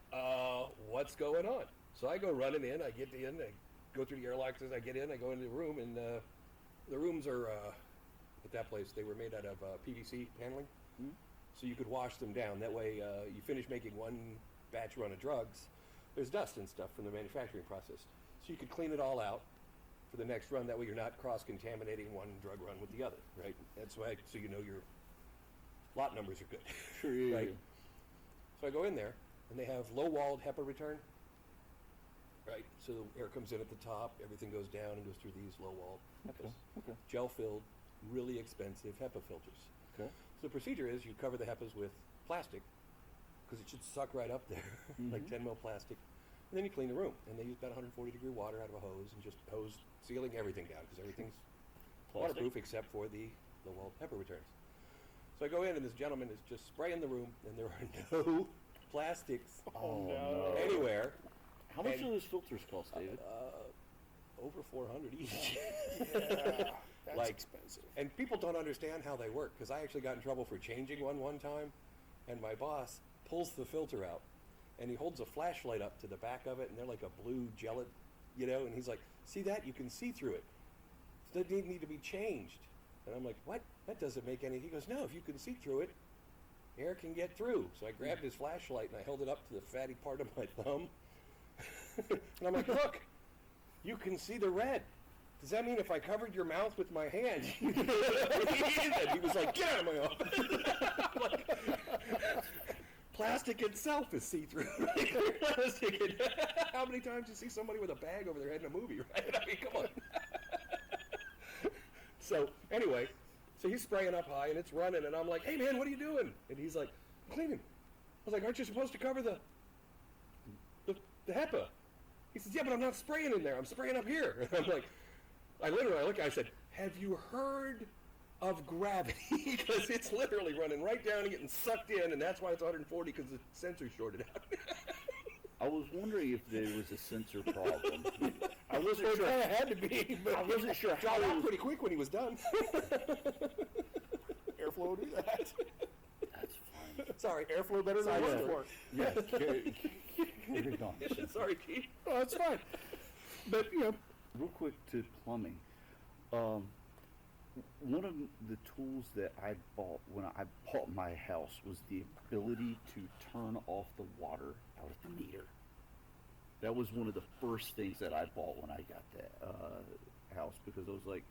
what's going on? So I go running in. I get in. I go through the airlocks as I get in. I go into the room, and the rooms are at that place. They were made out of PVC paneling, so you could wash them down. That way, you finish making one batch run of drugs. There's dust and stuff from the manufacturing process, so you could clean it all out for the next run. That way, you're not cross-contaminating one drug run with the other, right? That's why, so you know your lot numbers are good. Sure, yeah, Right. yeah. So I go in there, and they have low-walled HEPA return. Right. So air comes in at the top, everything goes down and goes through these low-walled HEPAs. Okay. Gel-filled, really expensive HEPA filters. Okay. So the procedure is you cover the HEPAs with plastic, because it should suck right up there, like 10 mil plastic. And then you clean the room, and they use about 140-degree water out of a hose and just hose sealing everything down, because everything's Plastic. waterproof except for the low-walled HEPA returns. So I go in, and this gentleman is just spraying the room, and there are no plastics Oh, no. anywhere. How much And- do those filters cost, David? Over 400 each. Yeah, that's Like- expensive. And people don't understand how they work, because I actually got in trouble for changing one time, and my boss pulls the filter out, and he holds a flashlight up to the back of it, and they're like a blue gelatin, you know, and he's like, see that? You can see through it. So they need to be changed. And I'm like, what? That doesn't make any. He goes, no, if you can see through it, air can get through. So I grabbed his flashlight and I held it up to the fatty part of my thumb. And I'm like, look, you can see the red. Does that mean if I covered your mouth with my hand, you could breathe? And he was like, get out of my office. I'm like, plastic itself is see-through. Plastic. How many times do you see somebody with a bag over their head in a movie, right? I mean, come on. So anyway, so he's spraying up high and it's running, and I'm like, hey man, what are you doing? And he's like, I'm cleaning. I was like, aren't you supposed to cover the HEPA? He says, yeah, but I'm not spraying in there. I'm spraying up here. And I'm like, I said, have you heard of gravity? Because it's literally running right down and getting sucked in, and that's why it's 140, because the sensor's shorted out. I was wondering if there was a sensor problem. I wasn't There sure. kind of had to be, but I wasn't sure how Dropped it out was. pretty quick when he was done. airflow will do that. That's fine. Sorry. Airflow better than Sorry, water sir. flow. Yeah, carry on. Sorry, Keith. Oh, that's fine. But, you know, Real quick to plumbing. One of the tools that I bought when I bought my house was the ability to turn off the water out of the meter. That was one of the first things that I bought when I got that house, because I was like,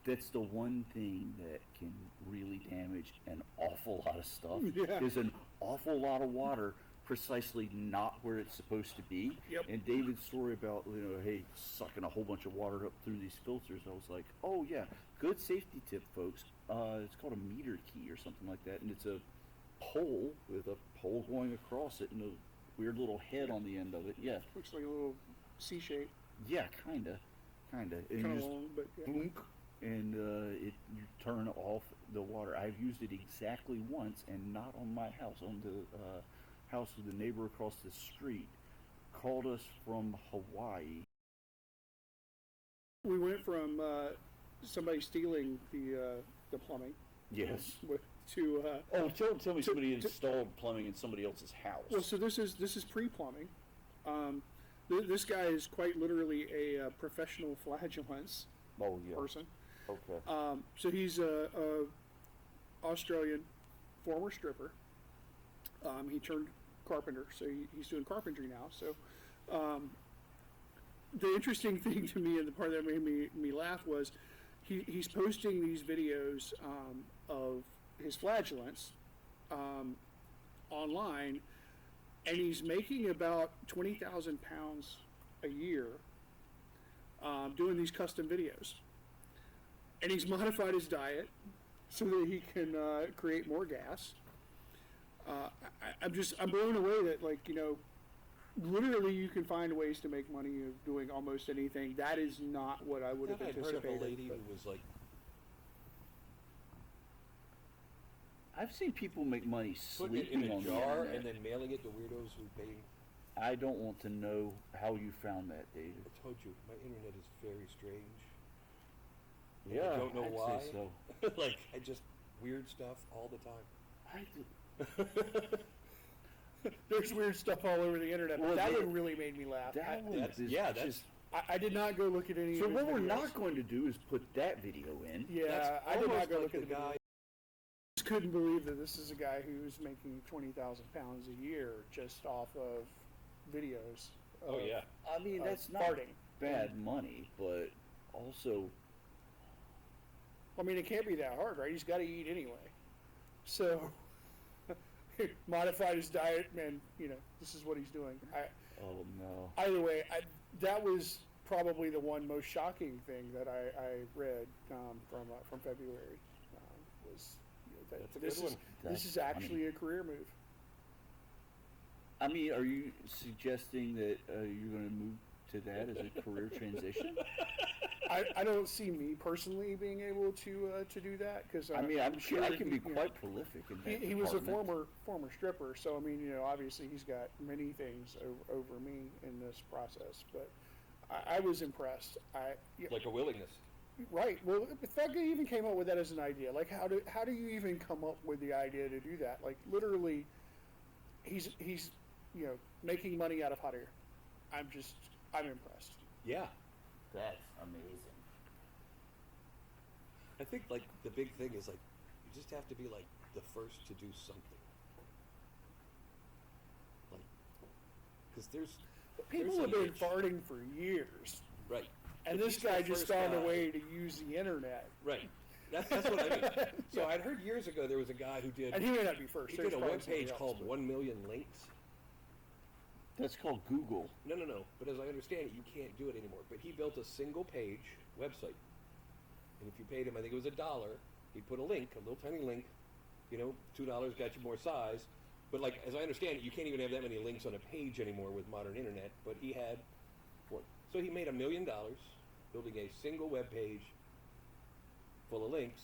that's the one thing that can really damage an awful lot of stuff. Yeah. Is an awful lot of water precisely not where it's supposed to be. Yep. And David's story about, hey, sucking a whole bunch of water up through these filters, I was like, oh yeah, good safety tip, folks. It's called a meter key or something like that, and it's a pole with a pole going across it and a weird little head on the end of it. Yeah, looks like a little C shape. yeah, kinda. And Kind you of just long, but yeah. boonk, and you turn off the water. I've used it exactly once, and not on my house, on the house of the neighbor across the street. Called us from Hawaii. We went from somebody stealing the plumbing Yes. to Oh, tell me somebody to- installed plumbing in somebody else's house. well, so this is pre-plumbing. This guy is quite literally a professional flagellance Oh yeah. person. Okay. So he's a Australian former stripper. He turned carpenter, so he's doing carpentry now. So the interesting thing to me, and the part that made me laugh, was he's posting these videos of his flagellants online, and he's making about 20,000 pounds a year doing these custom videos. And he's modified his diet so that he can create more gas. I'm blown away that, like, literally you can find ways to make money of doing almost anything. That is not what I would have I'd heard of anticipated. a lady but- who was like, I've seen people make money putting it sleeping in a on the jar internet. and then mailing it to weirdos who pay. I don't want to know how you found that, David. I told you, my internet is very strange. Yeah, I don't know I'd why. say so. Like, I just weird stuff all the time. There's weird stuff all over the internet, but Well, that the- one really made me laugh. That one That's- is yeah, that's- just. I did not go look at any So of his what we're videos. not going to do is put that video in. Yeah, That's I did not almost go like look at the the guy. guy. Just couldn't believe that this is a guy who's making 20,000 pounds a year just off of videos. Oh of, yeah. I mean, of that's not farting. bad money, but also, I mean, it can't be that hard, right? He's got to eat anyway. So, modified his diet, and this is what he's doing. oh no. Either way, that was probably the one most shocking thing that I read from February. Was that That's a this good is one. this That's is actually a career move. I mean, are you suggesting that you're going to move to that as a career transition? I don't see me personally being able to do that because I mean, I'm sure I can be he- quite prolific in that He was a department. former stripper, so I mean, obviously he's got many things over me in this process. But I was impressed. Like a willingness. Right. Well, the fact that he even came up with that as an idea, like how do you even come up with the idea to do that? Like literally, he's making money out of hot air. I'm impressed. Yeah. That's amazing. I think like the big thing is like you just have to be like the first to do something. Like, because People have been farting for years, right, and But this he's the guy just first found a guy. way to use the internet. Right. That's what I mean. So I'd heard years ago there was a guy who did. And he may not be first. He There's did a probably web somebody page else, called but- 1 Million Links. That's called Google. No. But as I understand it, you can't do it anymore. But he built a single page website. And if you paid him, I think it was $1, he'd put a link, a little tiny link. $2 got you more size. But like, as I understand it, you can't even have that many links on a page anymore with modern internet. But he had one. So he made $1 million building a single web page full of links.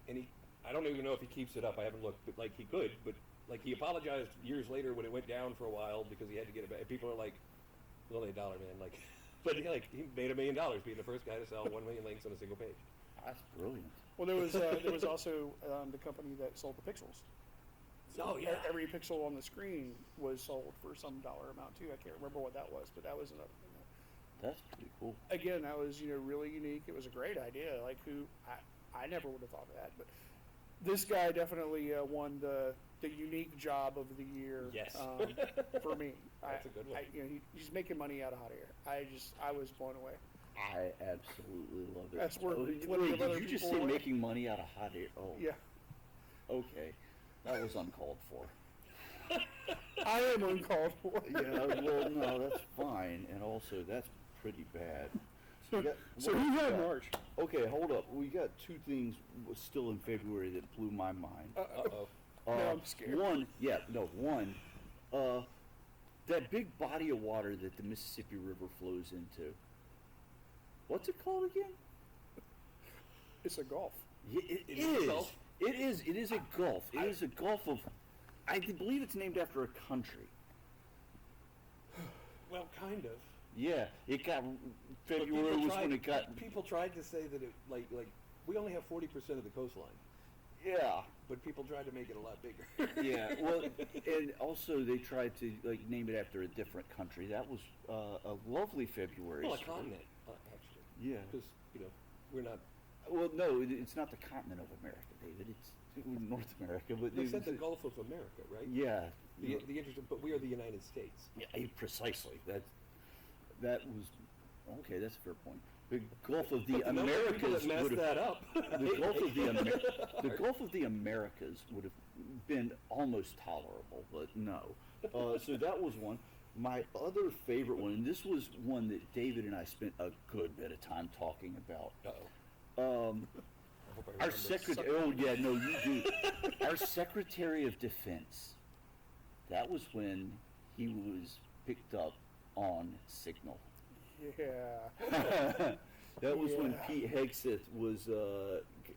And I don't even know if he keeps it up. I haven't looked, but like he could. But like he apologized years later when it went down for a while because he had to get it back. And people are like, "It's only $1, man." Like, but he made $1 million being the first guy to sell 1 million links on a single page. That's brilliant. Well, there was also the company that sold the pixels. Oh yeah. Every pixel on the screen was sold for some dollar amount too. I can't remember what that was, but that was another. That's pretty cool. Again, that was really unique. It was a great idea. Like I never would have thought of that, but this guy definitely won the unique job of the year. Yes. For me, That's a good one. He's making money out of hot air. I was blown away. I absolutely love it. That's worth Wait, plenty of other did you just people say away. making money out of hot air? Oh, Yeah, okay. That was uncalled for. I am uncalled for. Yeah, well, no, that's fine. And also, that's pretty bad. So, we got- so what who we had got? March? Okay, hold up. We got two things still in February that blew my mind. Uh-oh. Now I'm scared. One, that big body of water that the Mississippi River flows into. What's it called again? It's a golf. It is a is. gulf? It is a gulf. It is a gulf of. I believe it's named after a country. Well, kind of. Yeah, it got. But February people was tried- when it got. People tried to say that it like we only have 40% of the coastline, Yeah. but people tried to make it a lot bigger. Yeah, well, and also they tried to name it after a different country. That was a lovely February. Well, a story. continent, actually. Yeah. Because we're not. Well, no, it's not the continent of America, David. It's North America, but They said the Gulf of America, right? Yeah. The interesting, but we are the United States. Yeah, precisely. That was okay. That's a fair point. The Gulf of the But the number of people Americas that messed would have. that up. The Gulf of the Americas would have been almost tolerable, but no. So that was one. My other favorite one, and this was one that David and I spent a good bit of time talking about. Uh-oh. I hope I Our remember. secretary. Oh yeah, no, you do. Our Secretary of Defense. That was when he was picked up on Signal. Yeah. That was when Yeah. Pete Hegseth was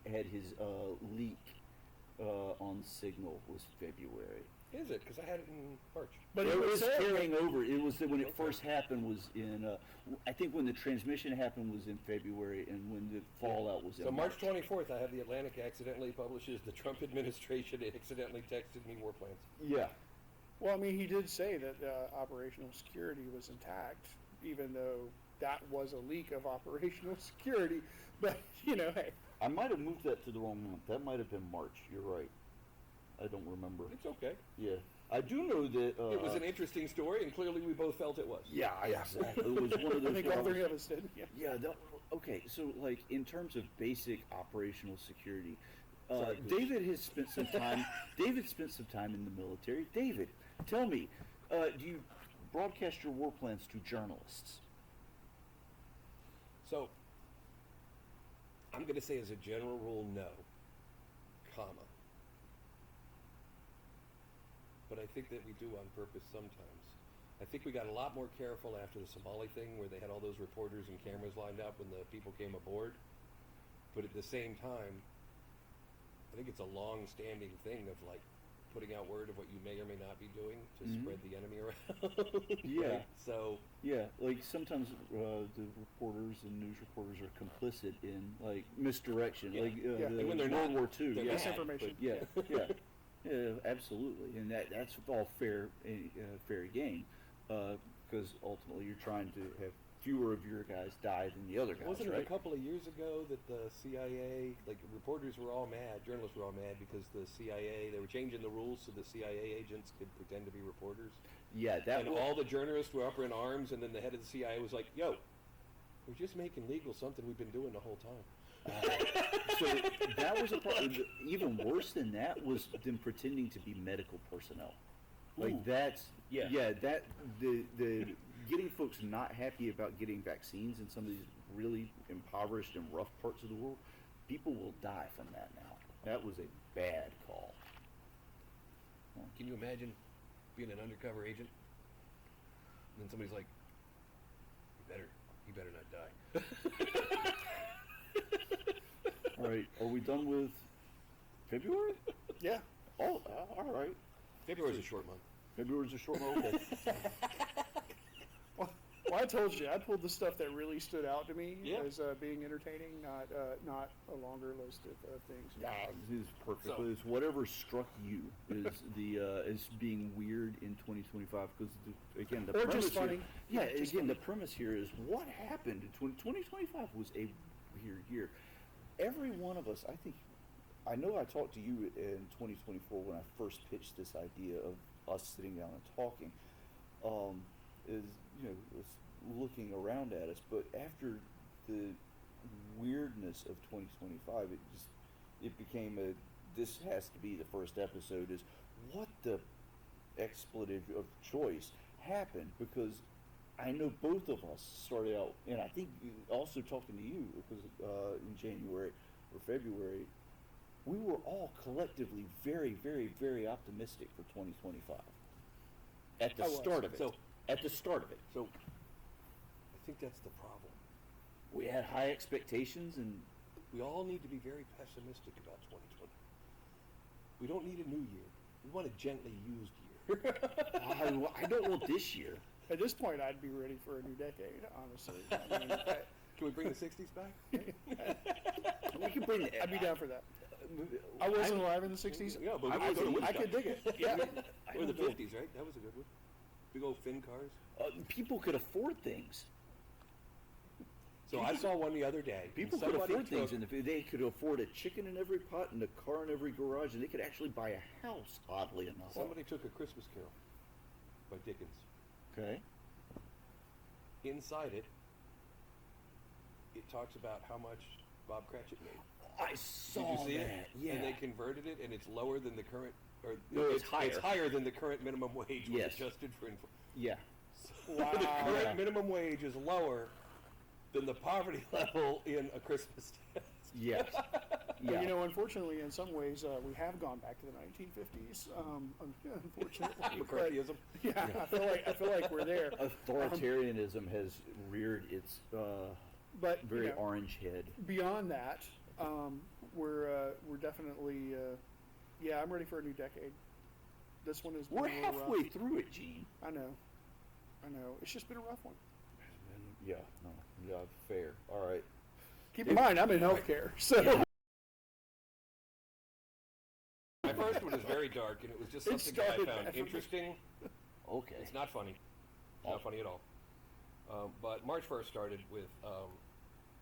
had his leak on Signal was February. Is it? Because I had it in March. But it was said- carrying over. It was when it Okay. first happened was in. I think when the transmission happened was in February, and when the fallout was in So March 24th, I have the Atlantic accidentally publishes the Trump administration accidentally texted me war plans. Yeah. Well, I mean, he did say that operational security was intact, even though that was a leak of operational security. But, hey. I might have moved that to the wrong month. That might have been March. You're right. I don't remember. It's okay. Yeah. I do know that. It was an interesting story, and clearly we both felt it was. Yeah, exactly. It was one of I those. think all three of us did. Yeah. Yeah. Okay. So, in terms of basic operational security, Sorry, Gooch. David has spent some time. David spent some time in the military. David, tell me, do you broadcast your war plans to journalists? So, I'm going to say as a general rule, no, comma. But I think that we do on purpose sometimes. I think we got a lot more careful after the Somali thing where they had all those reporters and cameras lined up when the people came aboard. But at the same time, I think it's a long-standing thing of putting out word of what you may or may not be doing to spread the enemy around. Yeah. Right? So, Yeah, sometimes the reporters and news reporters are complicit in misdirection, Yeah. Yeah. the And when they're World not, War II. they're Yeah, not. Misinformation. yeah, yeah, Yeah, absolutely, and that's all fair game, because ultimately you're trying to have fewer of your guys die than the other guys, Wasn't right? it a couple of years ago that the CIA, like reporters were all mad, journalists were all mad because the CIA, they were changing the rules so the CIA agents could pretend to be reporters? Yeah, that And all the journalists were up in arms, and then the head of the CIA was like, yo, we're just making legal something we've been doing the whole time. So that was a problem. Even worse than that was them pretending to be medical personnel. Like Ooh. that's Yeah. that the getting folks not happy about getting vaccines in some of these really impoverished and rough parts of the world, people will die from that now. That was a bad call. Can you imagine being an undercover agent? And then somebody's like, you better not die. All right, are we done with February? Yeah. Oh, all right. February's a short month. February's a short one. Okay. Well, I told you, I pulled the stuff that really stood out to me Yeah. as being entertaining, not a longer list of things. Yeah, this is perfect. So- It's whatever struck you is the as being weird in 2025 because again the Or premise just funny. Here, yeah, Just again funny. the premise here is what happened in 2025 was a weird year. Every one of us, I think, I know I talked to you in 2024 when I first pitched this idea of us sitting down and talking. Is was looking around at us, but after the weirdness of 2025, it became this has to be the first episode. Is what the expletive of choice happened because I know both of us started out, and I think also talking to you because in January or February, we were all collectively very, very, very optimistic for 2025 at the I was. start of it. So- At the start of it, So, I think that's the problem. we had high expectations, and We all need to be very pessimistic about 2020. We don't need a new year. We want a gently used year. I don't want this year. At this point, I'd be ready for a new decade, honestly. I mean, Can we bring the 60s back? We can bring. I'd be down for that. I wasn't alive in the 60s. Yeah, but I we go to I could Woodstock. dig it. Yeah. Or the 50s, right? That was a good one. Big old fin cars. People could afford things. So I saw one the other day. People could afford things, and they could afford a chicken in every pot and a car in every garage, and they could actually buy a house. Oddly enough. Somebody took A Christmas Carol by Dickens. Okay. Inside it, it talks about how much Bob Cratchit made. I Did saw you see that. it? Yeah. And they converted it, and it's lower than the current, or No, it's higher. It's higher than the current minimum wage was Yes. adjusted for inflation. Yeah. Wow. The current Yeah. minimum wage is lower than the poverty level in A Christmas Tale. Yes. But, Yeah. you know, unfortunately, in some ways, we have gone back to the 1950s. Unfortunately, but, McCarthyism. yeah, I feel like we're there. Authoritarianism has reared its But you very know, orange head. beyond that, we're definitely, yeah, I'm ready for a new decade. This one has been We're a little halfway rough. through it, Gene. I know. It's just been a rough one. Yeah. No. Yeah. Fair. All right. Keep in mind, I'm in healthcare, so My first one is very dark, and it was just It something that I started found bad for me. interesting. Okay. It's not funny. It's not funny at all. But March 1st started with,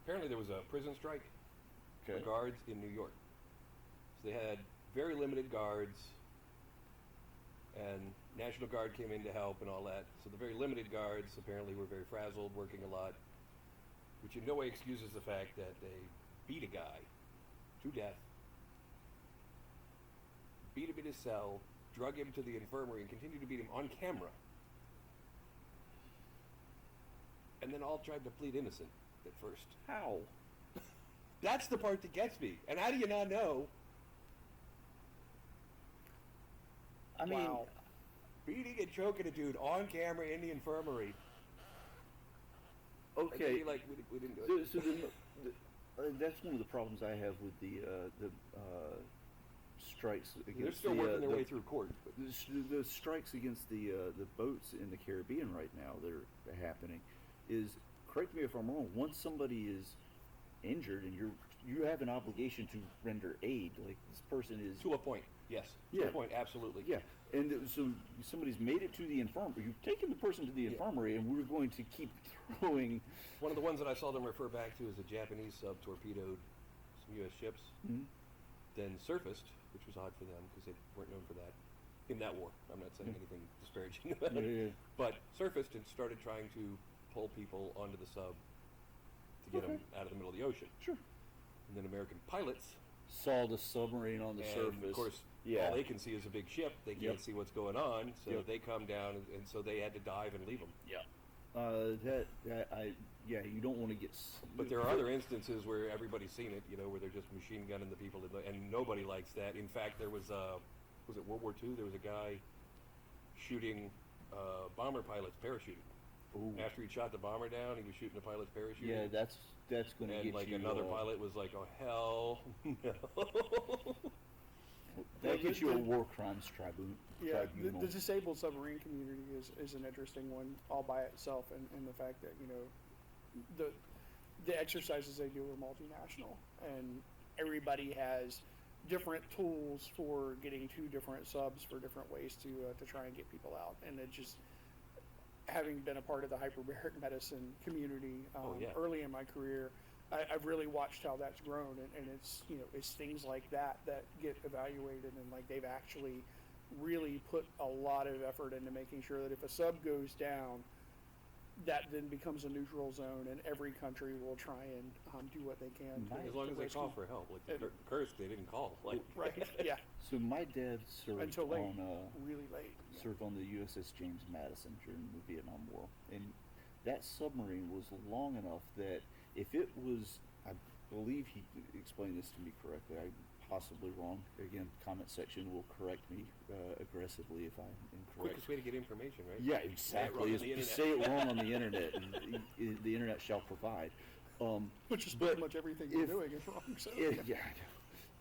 apparently there was a prison strike Okay. for guards in New York. So they had very limited guards, and National Guard came in to help and all that. So the very limited guards apparently were very frazzled, working a lot, which in no way excuses the fact that they beat a guy to death, beat him in his cell, drug him to the infirmary, and continued to beat him on camera. And then all tried to plead innocent at first. How? That's the part that gets me. And how do you not know? I mean, wow. Beating and choking a dude on camera in the infirmary. And then okay. be like, we didn't do it. So that's one of the problems I have with the strikes against They're still working their way through court. But the strikes against the boats in the Caribbean right now that are happening is, correct me if I'm wrong, once somebody is injured and you're you have an obligation to render aid. Like this person is To a point, yes. To Yeah. a point, absolutely. yeah, and so somebody's made it to the infirmary. You've taken the person to the infirmary, and we're going to keep throwing. One of the ones that I saw them refer back to is a Japanese sub torpedoed some U.S. ships, then surfaced, which was odd for them because they weren't known for that in that war. I'm not saying anything disparaging about it, Yeah. but surfaced and started trying to pull people onto the sub to get them out of the middle of the ocean. Sure. And then American pilots, Saw the submarine on the and surface. of course, yeah. all they can see is a big ship. They can't Yep. see what's going on, so Yep. they come down, and so they had to dive and leave them. Yeah. You don't want to get. But there are other instances where everybody's seen it, where they're just machine gunning the people, and nobody likes that. In fact, there was it World War II? There was a guy shooting bomber pilots parachuting. Ooh. After he shot the bomber down, he was shooting the pilot's parachuting. Yeah, that's going to and get like you. another pilot was like, "Oh hell, no!" That gets you a war crimes tribunal. Yeah, the disabled submarine community is an interesting one all by itself, and the fact that the exercises they do are multinational, and everybody has different tools for getting to different subs for different ways to try and get people out, and it just having been a part of the hyperbaric medicine community early in my career. I've really watched how that's grown, and it's things like that get evaluated, and like they've actually really put a lot of effort into making sure that if a sub goes down, that then becomes a neutral zone, and every country will try and do what they can. As long as they call for help, like the Kursk, they didn't call. Like right, yeah, So my dad served until late, on really late. Yeah. served on the USS James Madison during the Vietnam War, and that submarine was long enough that if it was, I believe he explained this to me correctly. I'm possibly wrong. Again, comment section will correct me aggressively if I'm incorrect. quickest way to get information, right? Yeah, Say it exactly. wrong on Is the to internet. say it wrong on the internet, and the internet shall provide. Which is but pretty much everything you're if- doing is wrong. So Yeah.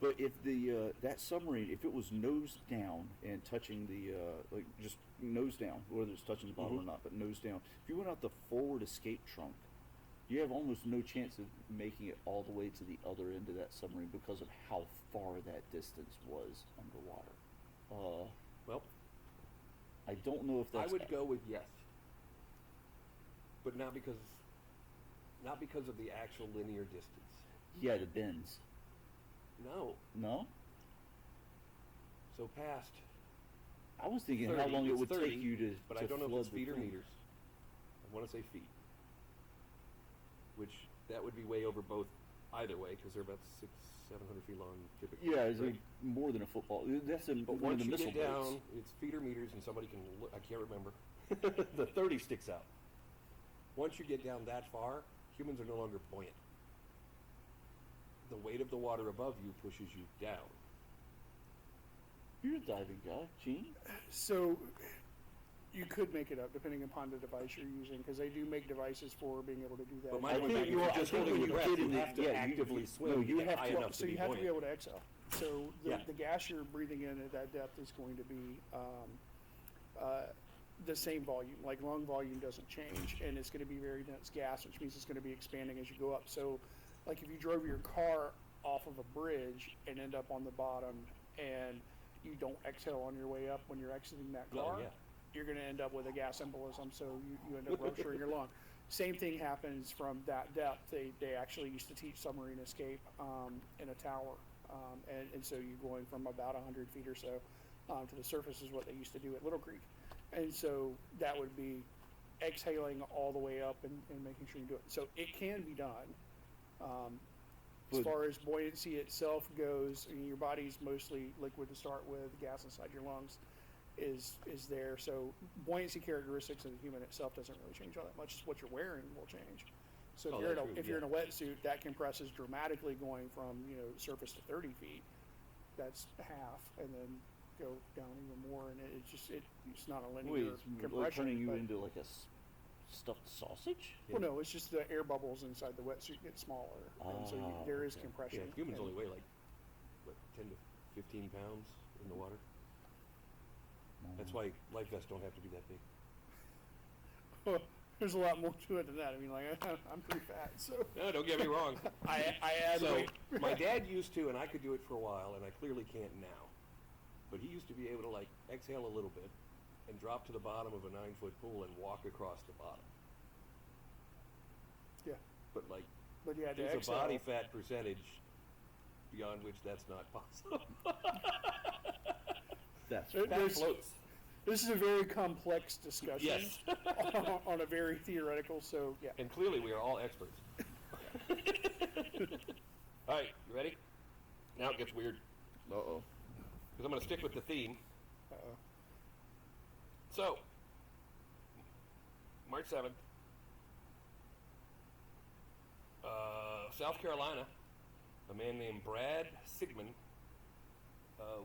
But if the that submarine, if it was nose down and touching the like just nose down, whether it's touching the bottom or not, but nose down, if you went out the forward escape trunk, you have almost no chance of making it all the way to the other end of that submarine because of how far that distance was underwater. Well, I don't know if that's. I would go with yes, but not because of the actual linear distance. Yeah, the bends. No, No, so past. I was thinking 30, how long it it's would 30, take you to. But to I don't know if flood it's the feet or thing. meters. I want to say feet, which that would be way over both either way because they're about 600-700 feet long typically. Yeah, it's right? like more than a football. That's a, But one of once the you missile get down, boats. it's feet or meters, and somebody can look. I can't remember. The 30 sticks out. Once you get down that far, humans are no longer buoyant. The weight of the water above you pushes you down. You're a diving guy, Gene. So you could make it up depending upon the device you're using, because they do make devices for being able to do that. But I my point think is, you if are- you're just I think holding when your you breath, get you in the- have to yeah, you- actively swim. no, to you get have high to- enough So to be you have to be buoyant. able to exhale. So Yeah. the gas you're breathing in at that depth is going to be the same volume. Like lung volume doesn't change, and it's going to be very dense gas, which means it's going to be expanding as you go up. So, like if you drove your car off of a bridge and end up on the bottom, and you don't exhale on your way up when you're exiting that Oh, car, yeah. you're going to end up with a gas embolism. So you end up rupturing your lung. Same thing happens from that depth. They actually used to teach submarine escape in a tower. And so you're going from about 100 feet or so to the surface is what they used to do at Little Creek. And so that would be exhaling all the way up and making sure you do it. So it can be done. As But- far as buoyancy itself goes, I mean, your body's mostly liquid to start with. The gas inside your lungs is there. So buoyancy characteristics of the human itself doesn't really change all that much. It's what you're wearing will change. So Oh, if you're in that's a, true, if you're in a yeah. wetsuit, that compresses dramatically going from surface to 30 feet. That's half, and then go down even more, and it's not a linear Wait, it's compression. like turning you but- into like a stuffed sausage? well, no, it's just the air bubbles inside the wetsuit get smaller, and so Ah, there is okay. compression. Yeah, humans and- only weigh like, what, 10 to 15 pounds in the water. That's why life vests don't have to be that big. there's a lot more to it than that. I mean, like, I'm pretty fat, so. No, don't get me wrong. I add So, weight. my dad used to, and I could do it for a while, and I clearly can't now. But he used to be able to, like, exhale a little bit and drop to the bottom of a 9-foot pool and walk across the bottom. Yeah, But, like, but you had to there's a exhale. body fat percentage beyond which that's not possible. That's There- Fat there's- floats. This is a very complex discussion Yes. on a very theoretical, so yeah. And clearly we are all experts. All right, you ready? Now it gets weird. Uh-oh. Because I'm going to stick with the theme. Uh-oh. So, March 7th, South Carolina, a man named Brad Sigmund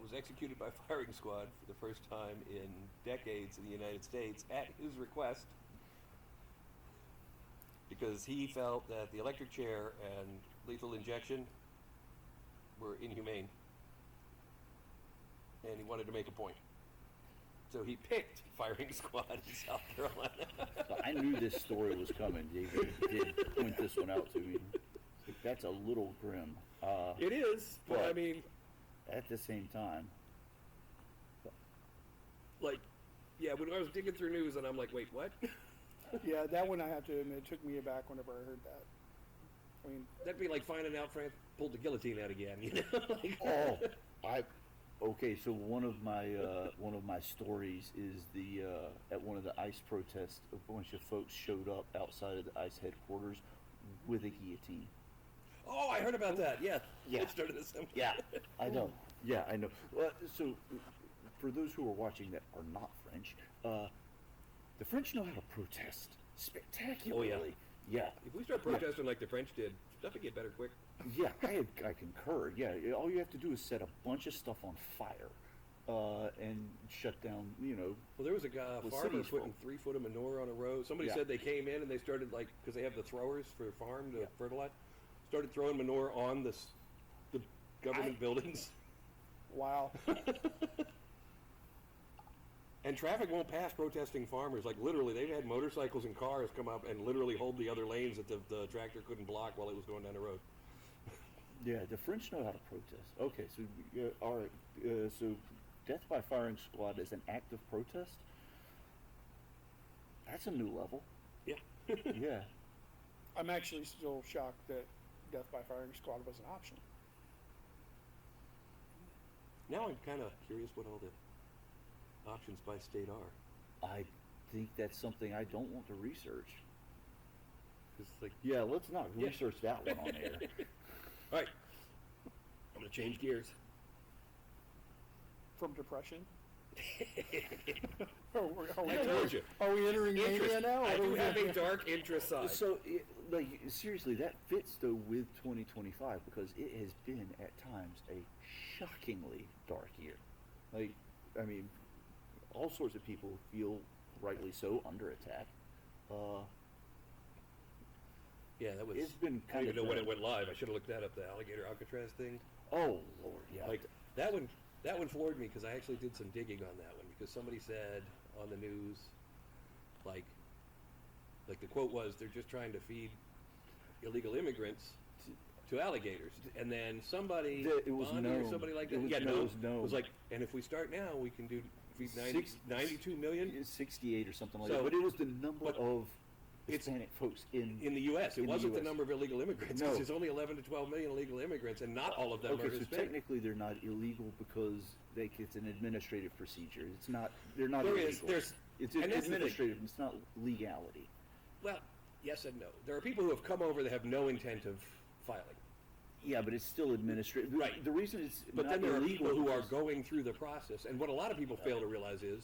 was executed by firing squad for the first time in decades in the United States at his request because he felt that the electric chair and lethal injection were inhumane. And he wanted to make a point. So he picked firing squad in South Carolina. I knew this story was coming. David did point this one out to me. It's like, that's a little grim. It is, but I But- mean, At the same time, like, yeah, when I was digging through news and I'm like, wait, what? Yeah, that one I have to admit took me aback whenever I heard that. I mean, That'd be like finding out France pulled the guillotine out again, you know? Like, okay. So one of my stories is the at one of the ICE protests, a bunch of folks showed up outside of the ICE headquarters with a guillotine. oh, I heard about that. Yeah. Yeah. It started assembly. Yeah, I know. Yeah, I know. So, for those who are watching that are not French, the French know how to protest spectacularly. Yeah, If we start protesting like the French did, stuff would get better quick. yeah, I concur. Yeah, all you have to do is set a bunch of stuff on fire, and shut down. Well, there was a guy, Well, farmer cities putting full. 3 foot of manure on a road. Somebody Yeah. said they came in and they started like, because they have the throwers for farm to Yeah. fertilize, started throwing manure on the government buildings. wow. And traffic won't pass protesting farmers. Like literally, they've had motorcycles and cars come up and literally hold the other lanes that the tractor couldn't block while it was going down the road. Yeah, the French know how to protest. Okay, so all right, so death by firing squad is an act of protest. That's a new level. Yeah. Yeah. I'm actually still shocked that death by firing squad was an option. Now I'm kind of curious what all the options by state are. I think that's something I don't want to research. It's like, Yeah, let's not Yeah. research that one on air. all right, I'm gonna change gears. From depression? Are we I told you. Are we entering mania Interest. now? I What are do we have doing? a dark interest side. So, seriously, that fits though with 2025 because it has been at times a shockingly dark year. Like, I mean, all sorts of people feel rightly so under attack. Yeah, that was. It's been I kind don't of even know when it went live. I should have looked that up. The alligator Alcatraz thing. Oh Lord, yeah. Like that one. That one floored me because I actually did some digging on that one because somebody said on the news, like the quote was, they're just trying to feed illegal immigrants to alligators, and then somebody, It was Bondi or known. somebody like It that, was- yeah, no, it no, was known. was like, and if we start now, we can feed 92 million 68 or something like So- that. But it was the number but of it's- Hispanic folks in in the U.S. It in the wasn't the US. number of illegal immigrants. No. 'Cause there's only 11 to 12 million illegal immigrants, and not all of them Okay, are so Hispanic. technically they're not illegal because it's an administrative procedure. It's not. They're not There illegal. is- there's- it's and that's the thing. administrative. It's not legality. Well, yes and no. There are people who have come over that have no intent of filing. Yeah, but it's still administrative. Right. The reason it's But not then there are illegal people who are is- going through the process. And what a lot of people fail to realize is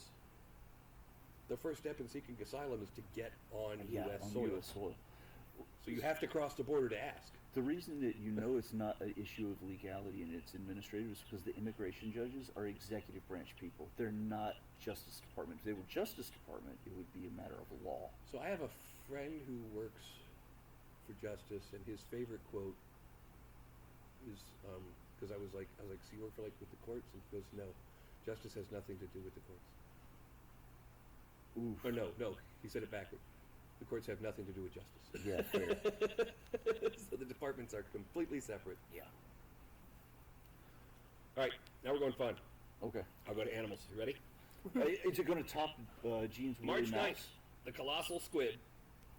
the first step in seeking asylum is to get on U.S. on soil. U.S. soil. So you have to cross the border to ask. The reason that you know it's not an issue of legality and it's administrative is because the immigration judges are executive branch people. They're not Justice Department. If they were Justice Department, it would be a matter of law. So I have a friend who works for justice, and his favorite quote is because I was like, so you work for with the courts? And he goes, no, justice has nothing to do with the courts. Oof. Or no, he said it backward. The courts have nothing to do with justice. Yeah, fair. So the departments are completely separate. Yeah. All right, now we're going fun. Okay. I'll go to animals. You ready? Is it going to top Gene's Woolly March 9th, Mouse? the colossal squid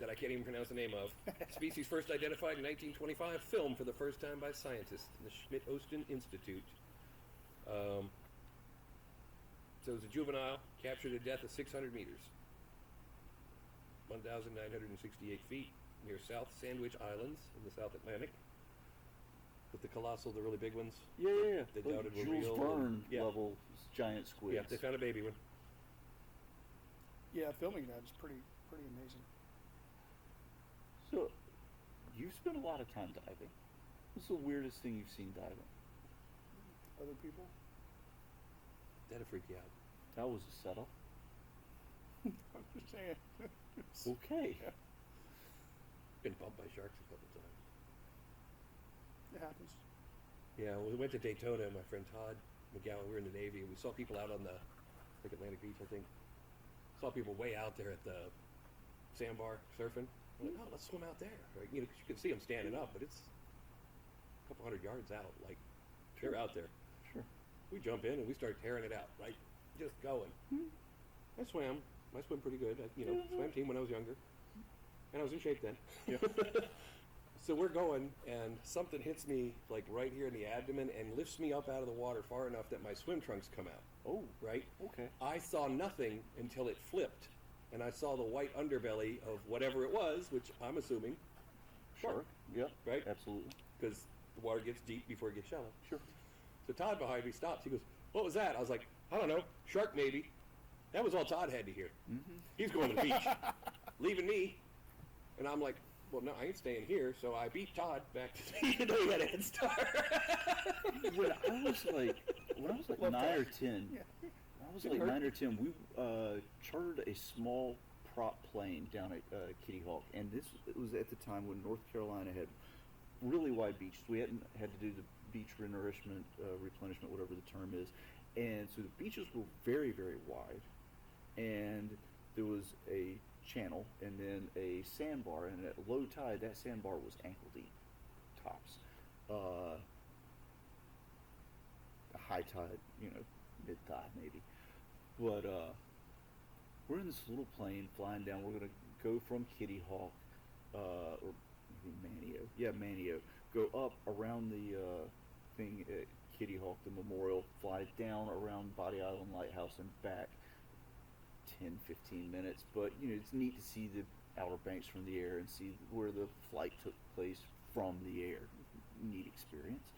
that I can't even pronounce the name of. Species first identified in 1925, filmed for the first time by scientists in the Schmidt-Osten Institute. So it was a juvenile, captured at depth of 600 meters, 1,968 feet, near South Sandwich Islands in the South Atlantic. With the colossal, the really big ones. Yeah. They Like doubted were Jules real. Verne Yeah. level giant squids. Yeah, they found a baby one. Yeah, filming that is pretty amazing. So, you've spent a lot of time diving. What's the weirdest thing you've seen diving? Other people? That'd freak you out. That was a setup. I'm just saying. Okay. Yeah, Been bumped by sharks a couple times. it happens. Yeah, well, we went to Daytona, my friend Todd McGowan, we were in the Navy, and we saw people out on the, like Atlantic Beach, I think. Saw people way out there at the sandbar surfing. We're like, oh, let's swim out there. Right? You know, 'cause you can see them standing up, but it's a couple hundred yards out. Like, they're out there. Sure. We jump in and we start tearing it out, right? Just going. I swam. I swim pretty good. Swam team when I was younger. And I was in shape then. Yeah. So we're going, and something hits me like right here in the abdomen and lifts me up out of the water far enough that my swim trunks come out. Oh, Right? okay. I saw nothing until it flipped, and I saw the white underbelly of whatever it was, which I'm assuming shark, Yep. right? Absolutely. Because the water gets deep before it gets shallow. Sure. So Todd behind me stops. He goes, "What was that?" I was like, "I don't know. Shark maybe." That was all Todd had to hear. Mm-hmm. He's going to the beach, leaving me, and I'm like, "Well, no, I ain't staying here." So I beat Todd back to even though he had a head start. when I was like Love 9 that. or 10, Yeah. when I was Didn't like hurt. 9 or 10, we chartered a small prop plane down at Kitty Hawk, and this it was at the time when North Carolina had really wide beaches. We hadn't had to do the beach renourishment, replenishment, whatever the term is, and so the beaches were very, very wide, and there was a channel and then a sandbar, and at low tide, that sandbar was ankle deep, tops. High tide, mid tide maybe. But we're in this little plane flying down. We're gonna go from Kitty Hawk, or maybe Manio. Yeah, Manio. Go up around the thing at Kitty Hawk, the memorial. Fly down around Body Island Lighthouse and back. 10, 15 minutes. But it's neat to see the Outer Banks from the air and see where the flight took place from the air. Neat experience.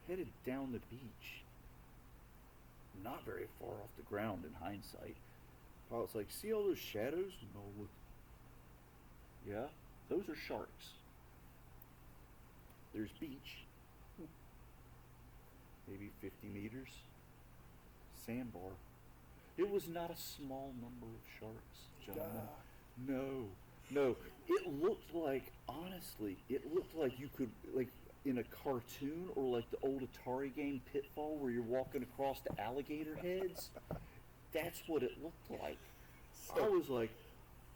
Headed down the beach, not very far off the ground in hindsight. Pilot's like, "See all those shadows?" No, look. Yeah, those are sharks. There's beach, maybe 50 meters. Sandbar. It was not a small number of sharks, gentlemen. No. It looked like, honestly, you could, like, in a cartoon or like the old Atari game Pitfall where you're walking across the alligator heads. That's what it looked like. I was like,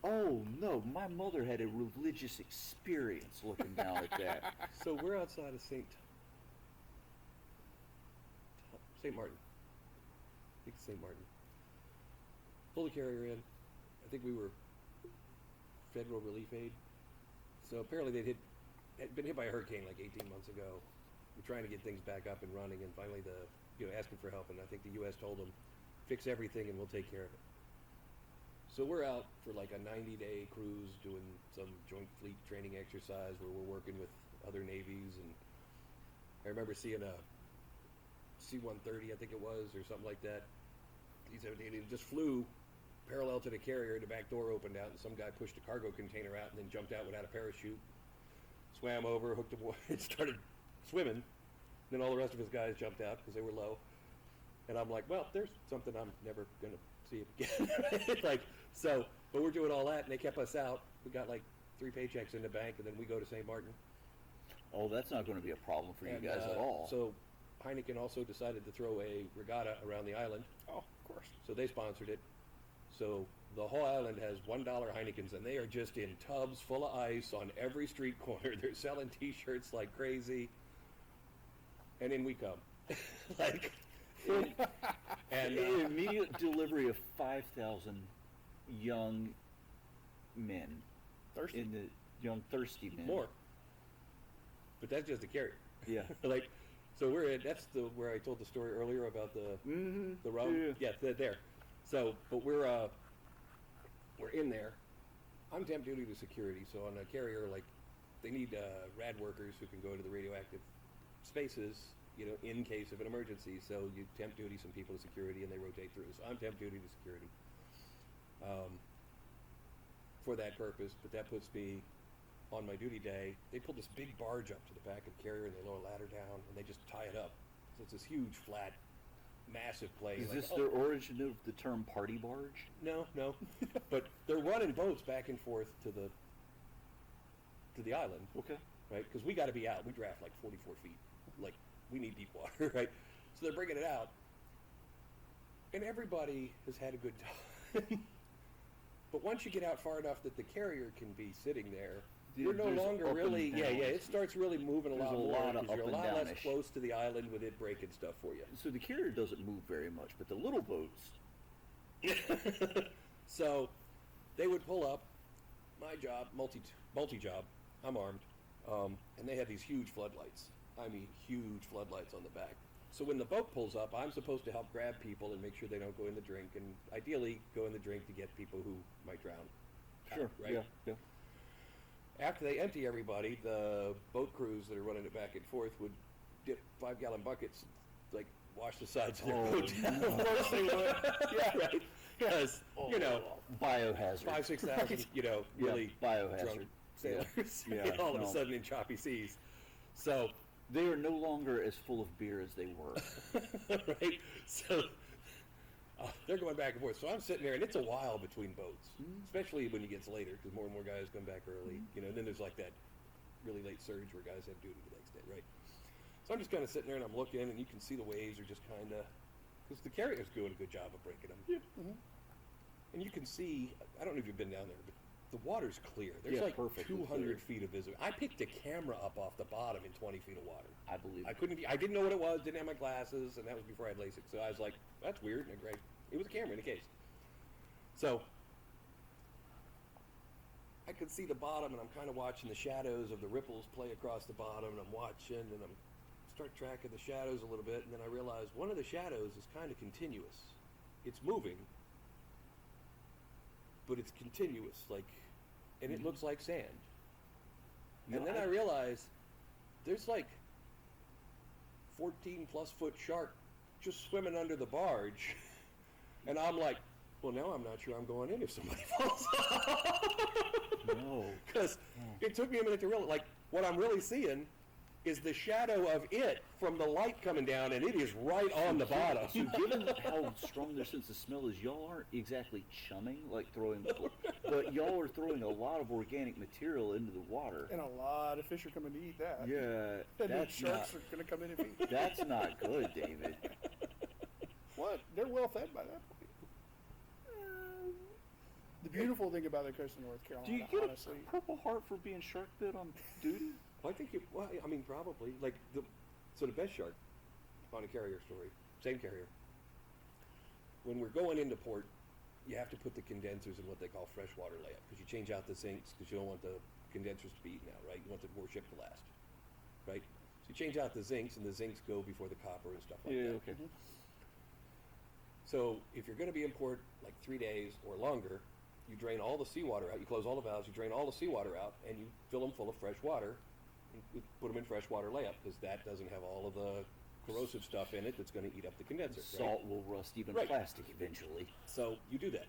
oh no, my mother had a religious experience looking down at that. So we're outside of St. Martin. I think it's St. Martin. Pull the carrier in. I think we were federal relief aid. So apparently had been hit by a hurricane like 18 months ago. We're trying to get things back up and running, and finally asking for help, and I think the U.S. told them, fix everything and we'll take care of it. So we're out for like a 90-day cruise doing some joint fleet training exercise where we're working with other navies, and I remember seeing a C-130, I think it was, or something like that. It just flew parallel to the carrier, the back door opened out, and some guy pushed a cargo container out and then jumped out without a parachute. Swam over, hooked a and started swimming. Then all the rest of his guys jumped out because they were low. And I'm like, well, there's something I'm never going to see again. But we're doing all that, and they kept us out. We got like 3 paychecks in the bank, and then we go to St. Martin. Oh, that's not going to be a problem for you And, guys at all. So Heineken also decided to throw a regatta around the island. Oh, of course. So they sponsored it. So the whole island has $1 Heinekens, and they are just in tubs full of ice on every street corner. They're selling T-shirts like crazy, and in we come, like, and Immediate delivery of 5,000 young men. Thirsty. In the young thirsty men. more. But that's just the carrier. Yeah. Like, so we're in. That's the where I told the story earlier about the rum. Yeah. There. So, but we're in there. I'm temp duty to security, so on a carrier, like, they need rad workers who can go to the radioactive spaces, you know, in case of an emergency. So you temp duty some people to security, and they rotate through. So I'm temp duty to security for that purpose. But that puts me on my duty day. They pull this big barge up to the back of the carrier, and they lower a ladder down, and they just tie it up. So it's this huge, flat, massive plane. Is like, this the origin of the term party barge? No. But they're running boats back and forth to the island, Okay. right? Because we got to be out. We draft like 44 feet. Like, we need deep water, right? So they're bringing it out, and everybody has had a good time. But once you get out far enough that the carrier can be sitting there, you're no There's longer up and really, down. it starts really moving a There's lot a more lot of because you're a up lot and less downish. close to the island with it breaking stuff for you. So the carrier doesn't move very much, but the little boats. So they would pull up. My job, multi job. I'm armed, and they have these huge floodlights. I mean, huge floodlights on the back. So when the boat pulls up, I'm supposed to help grab people and make sure they don't go in the drink, and ideally go in the drink to get people who might drown. Sure. Out, right? Yeah. After they empty everybody, the boat crews that are running it back and forth would dip 5-gallon buckets, like wash the sides of their boat down. Of course they would. Yeah, right. Because you know, Biohazard. 5,000-6,000, you know, Yeah, really biohazard. drunk sailors, Yeah, all of a no. sudden in choppy seas. So, They are no longer as full of beer as they were. right? So, they're going back and forth. So I'm sitting there, and it's a while between boats, especially when it gets later, because more and more guys come back early. You know, and then there's like that really late surge where guys have duty the next day, right? So I'm just kind of sitting there, and I'm looking, and you can see the waves are just kind of, because the carrier's doing a good job of breaking them. Yeah. And you can see, I don't know if you've been down there, but the water's clear. There's Yeah, like perfectly 200 clear. feet of visibility. I picked a camera up off the bottom in 20 feet of water. I believe. I didn't know what it was, didn't have my glasses, and that was before I had LASIK. So I was like, that's weird. And it was a camera in a case. So I could see the bottom, and I'm kind of watching the shadows of the ripples play across the bottom, and I'm watching, and I'm start tracking the shadows a little bit, and then I realize one of the shadows is kind of continuous. It's moving, but it's continuous, like, and it looks like sand. And then I realize there's like 14 plus foot shark just swimming under the barge, and I'm like, well, now I'm not sure I'm going in if somebody falls off. No. Because it took me a minute to realize, like, what I'm really seeing is the shadow of it from the light coming down, and it is right on the bottom. So given how strong their sense of smell is, y'all aren't exactly chumming, like throwing, but y'all are throwing a lot of organic material into the water. And a lot of fish are coming to eat that. Yeah, And then that's sharks not, are going to come in and feed. that's not good, David. What? They're well fed by that point. The beautiful thing about the coast of North Carolina, Do you get honestly, a Purple Heart for being shark bit on duty? Well, I think I mean, probably. Like, so the best shark on a carrier story, same carrier. When we're going into port, you have to put the condensers in what they call freshwater layup, because you change out the sinks because you don't want the condensers to be eaten out, right? You want the warship to last, right? So you change out the zincs, and the zincs go before the copper and stuff like that. Okay. So if you're going to be in port like 3 days or longer, you drain all the seawater out. You close all the valves. You drain all the seawater out, and you fill them full of fresh water. And you put them in freshwater layup, because that doesn't have all of the corrosive stuff in it that's going to eat up the condenser. Salt will rust even Right. plastic eventually. So you do that.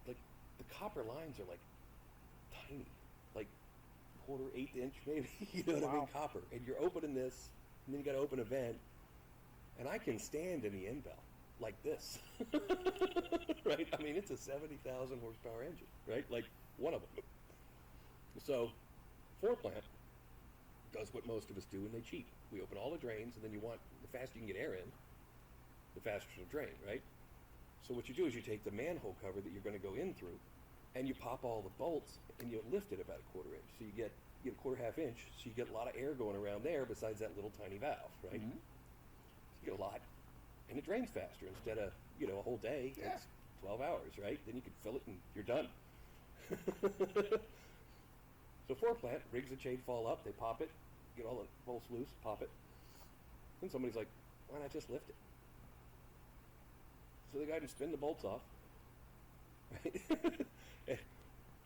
But the copper lines are like tiny, like quarter, 1/8 inch maybe. You know what I mean? Wow. Copper, and you're opening this, and then you got to open a vent, and I can stand in the end bell like this, right? I mean, it's a 70,000 horsepower engine, right? Like one of them. So, plant does what most of us do, and they cheat. We open all the drains, and then the faster you can get air in, the faster it'll drain, right? So what you do is you take the manhole cover that you're going to go in through, and you pop all the bolts, and you lift it about a quarter inch. So you get a quarter half inch, so you get a lot of air going around there besides that little tiny valve, right? Mhm. You get a lot, and it drains faster instead of, a whole day. Yeah. It's 12 hours, right? Then you can fill it and you're done. So floor plant rigs the chain fall up, they pop it, get all the bolts loose, pop it. Then somebody's like, why not just lift it? So the guy can spin the bolts off, right? And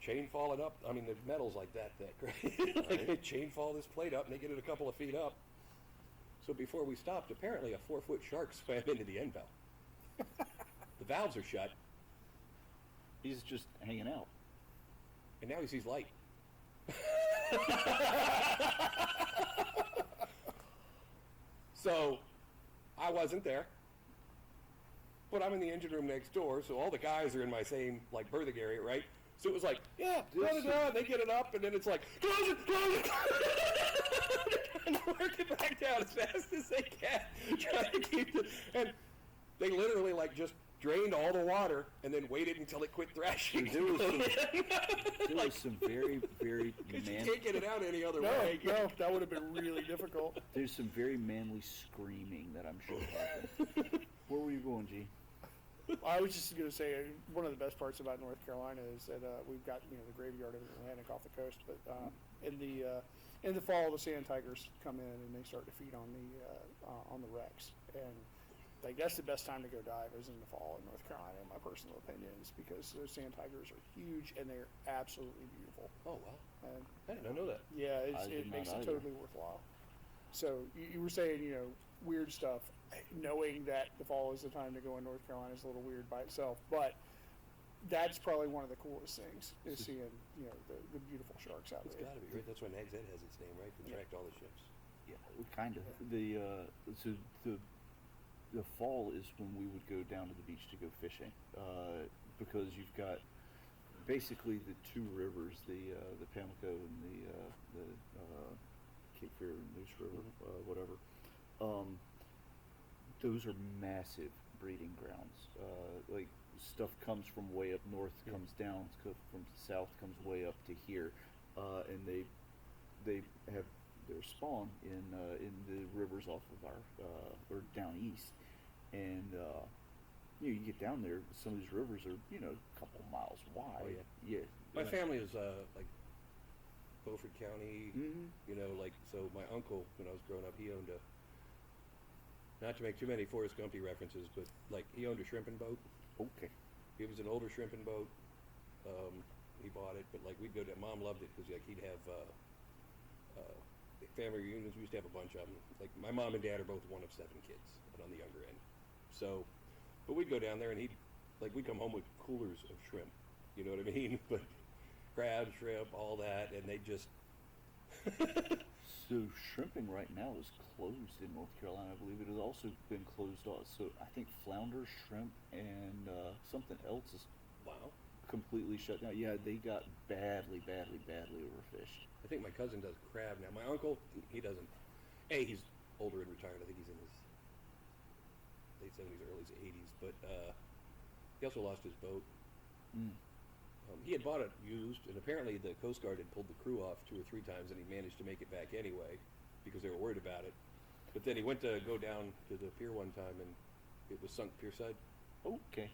chain falling up. I mean, the metal's like that thick, right? Like they chain fall this plate up, and they get it a couple of feet up. So before we stopped, apparently a 4-foot shark swam into the end valve. The valves are shut, He's just hanging out. and now he sees light. So I wasn't there, but I'm in the engine room next door, so all the guys are in my same berthing area, right? So it was like, yeah, run it down. They get it up, and then it's like, close it, close it. And work it back down as fast as they can, trying to keep it. And they literally just drained all the water and then waited until it quit thrashing. There was some very, very Because you can't get it out any other No, way. no, that would have been really difficult. There's some very manly screaming that I'm sure happened. Where were you going, G? I was just going to say one of the best parts about North Carolina is that we've got the graveyard of the Atlantic off the coast, but in the fall the sand tigers come in and they start to feed on the wrecks, and that's the best time to go dive is in the fall in North Carolina, in my personal opinions, because those sand tigers are huge and they're absolutely beautiful. Oh, wow. And, I did not know that. yeah, I did it makes not it either. totally worthwhile. So you were saying, weird stuff. Knowing that the fall is the time to go in North Carolina is a little weird by itself, but that's probably one of the coolest things is seeing, the beautiful sharks out It's there. got to be, right? That's why Nag's Head has its name, right? To attract all the ships. Yeah, kind of. The fall is when we would go down to the beach to go fishing, because you've got basically the two rivers, the Pamlico and the Cape Fear and Moose River, whatever. Those are massive breeding grounds. Stuff comes from way up north, comes down, from south comes way up to here, and they have their spawn in the rivers off of our or down east, and you get down there. Some of these rivers are a couple miles wide. Oh, yeah. My family is Beaufort County. Mhm. So my uncle, when I was growing up, he owned a. Not to make too many Forrest Gumpy references, but he owned a shrimping boat. Okay. It was an older shrimping boat. He bought it, but we'd go to. Mom loved it because he'd have family reunions. We used to have a bunch of them. My mom and dad are both one of 7 kids, but on the younger end. So, but we'd go down there and we'd come home with coolers of shrimp. You know what I mean? But crab, shrimp, all that, and they just. So shrimping right now is closed in North Carolina. I believe it has also been closed off. So I think flounder, shrimp, and something else is Wow. completely shut down. Yeah, they got badly overfished. I think my cousin does crab now. My uncle, he doesn't. He's older and retired. I think he's in his late 70s, early 80s. But he also lost his boat. Mm. He had bought it used, and apparently the Coast Guard had pulled the crew off 2 or 3 times, and he managed to make it back anyway because they were worried about it. But then he went to go down to the pier one time, and it was sunk pierside. Okay.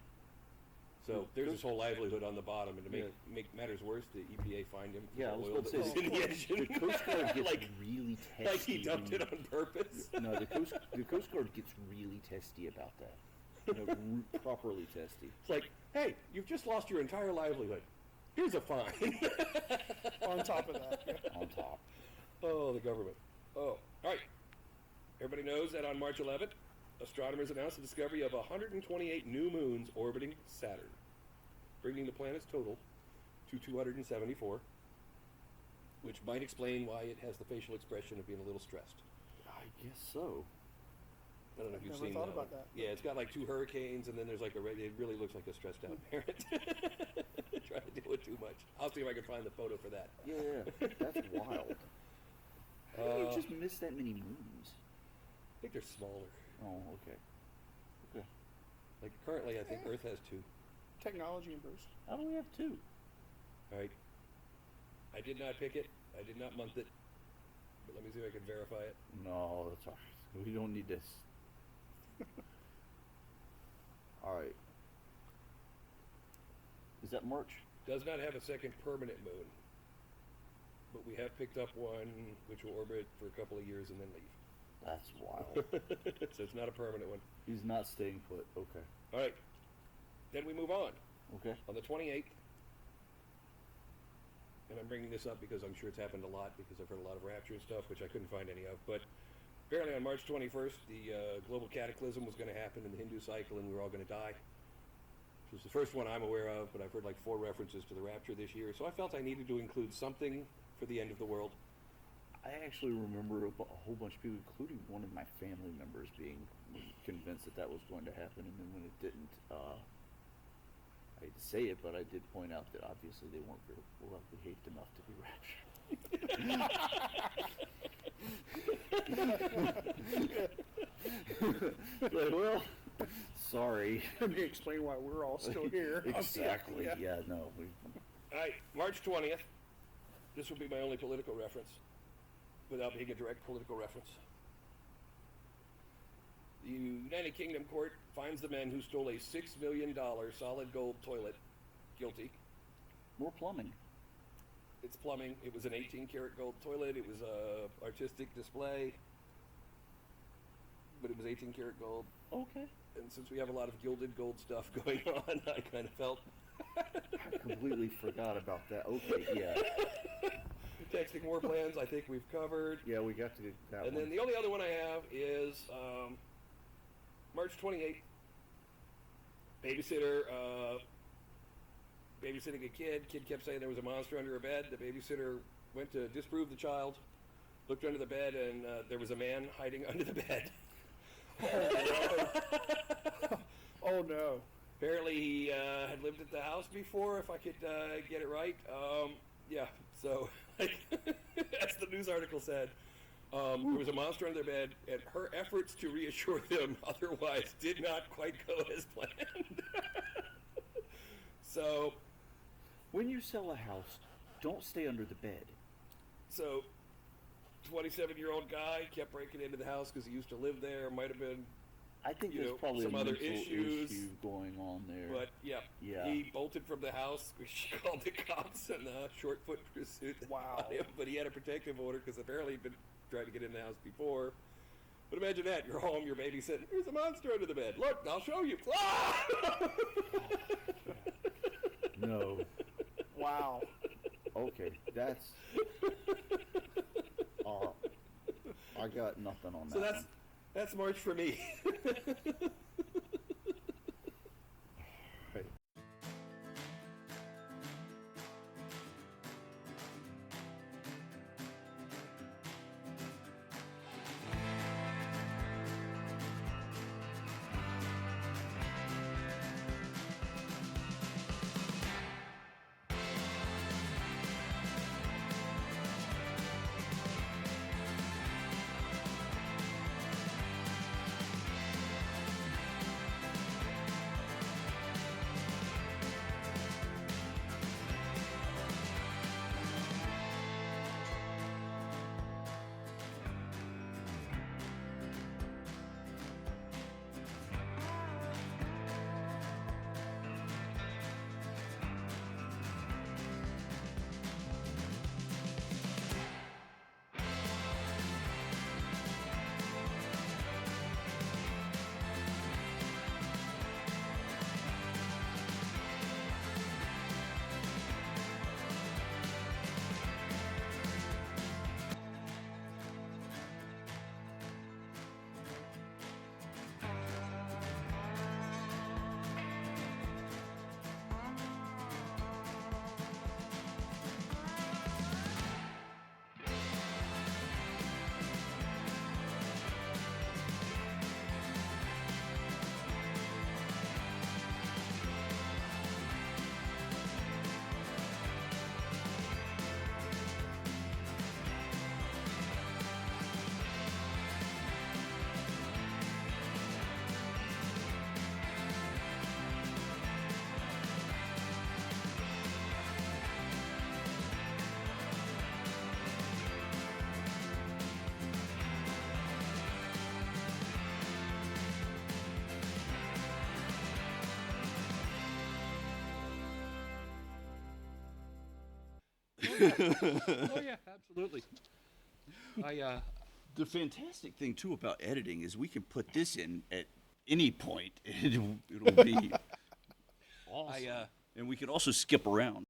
So there's his whole livelihood on the bottom, and to make matters worse, the EPA fined him for Yeah, I the was oil going to that say was in the engine. the Coast Guard gets really testy. Like he dumped when- it on purpose. No, the Coast Guard gets really testy about that. Properly testy. It's like, hey, you've just lost your entire livelihood. Here's a fine. On top of that, yeah. On top. Oh, the government. Oh, all right. Everybody knows that on March 11th, astronomers announced the discovery of 128 new moons orbiting Saturn, bringing the planet's total to 274, which might explain why it has the facial expression of being a little stressed. I guess so. I don't know if I've you've never seen thought that about one. that. Yeah, it's got 2 hurricanes, and then there's it really looks like a stressed out parent. Trying to deal with too much. I'll see if I can find the photo for that. Yeah, that's wild. How do you just miss that many moons? I think they're smaller. Oh, okay. Okay. Like currently, I think Earth has 2. Technology improves. How do we have two? All right. I did not pick it. I did not month it. But let me see if I can verify it. No, that's all right. We don't need this. All right. Is that March? Does not have a second permanent moon. But we have picked up one which will orbit for a couple of years and then leave. That's wild. So it's not a permanent one. He's not staying put. Okay. All right. Then we move on. Okay. On the 28th, and I'm bringing this up because I'm sure it's happened a lot because I've heard a lot of rapture and stuff, which I couldn't find any of. But apparently on March 21st, the global cataclysm was going to happen in the Hindu cycle and we were all going to die. Which was the first one I'm aware of, but I've heard like 4 references to the rapture this year. So I felt I needed to include something for the end of the world. I actually remember a whole bunch of people, including one of my family members, being convinced that that was going to happen, and then when it didn't, I hate to say it, but I did point out that obviously they weren't very well behaved enough to be raptured. Like, well, sorry. Let me explain why we're all still here. Exactly. Yeah. Yeah. No. All right, March 20th. This will be my only political reference, without being a direct political reference. The United Kingdom court finds the men who stole a $6 million solid gold toilet guilty. More plumbing. It's plumbing. It was an 18-karat gold toilet. It was a artistic display, but it was 18-karat gold. Okay. And since we have a lot of gilded gold stuff going on, I kind of felt. I completely forgot about that. Okay. Yeah. Texting war plans, I think we've covered. Yeah, we got to that And one. then the only other one I have is March 28th. Babysitter babysitting a kid. Kid kept saying there was a monster under her bed. The babysitter went to disprove the child, looked under the bed, and there was a man hiding under the bed. Oh no. Apparently he had lived at the house before, if I could get it right. Yeah, so like, as the news article said, there was a monster under their bed, and her efforts to reassure them otherwise did not quite go as planned. So, When you sell a house, don't stay under the bed. so 27-year-old guy kept breaking into the house because he used to live there. Might have been, I think You there's know, probably some a other mental issues, issue going on there. but yeah, Yeah. he bolted from the house. She called the cops and short foot pursuit Wow. on him, but he had a protective order because apparently he'd been trying to get in the house before. But imagine that, you're home, you're babysitting, there's a monster under the bed. Look, I'll show you. Ah! No. Wow. Okay, that's. I got nothing on that. So one. that's March for me. Right. yeah, absolutely. The fantastic thing too about editing is we can put this in at any point. It'll be awesome. And we can also skip around.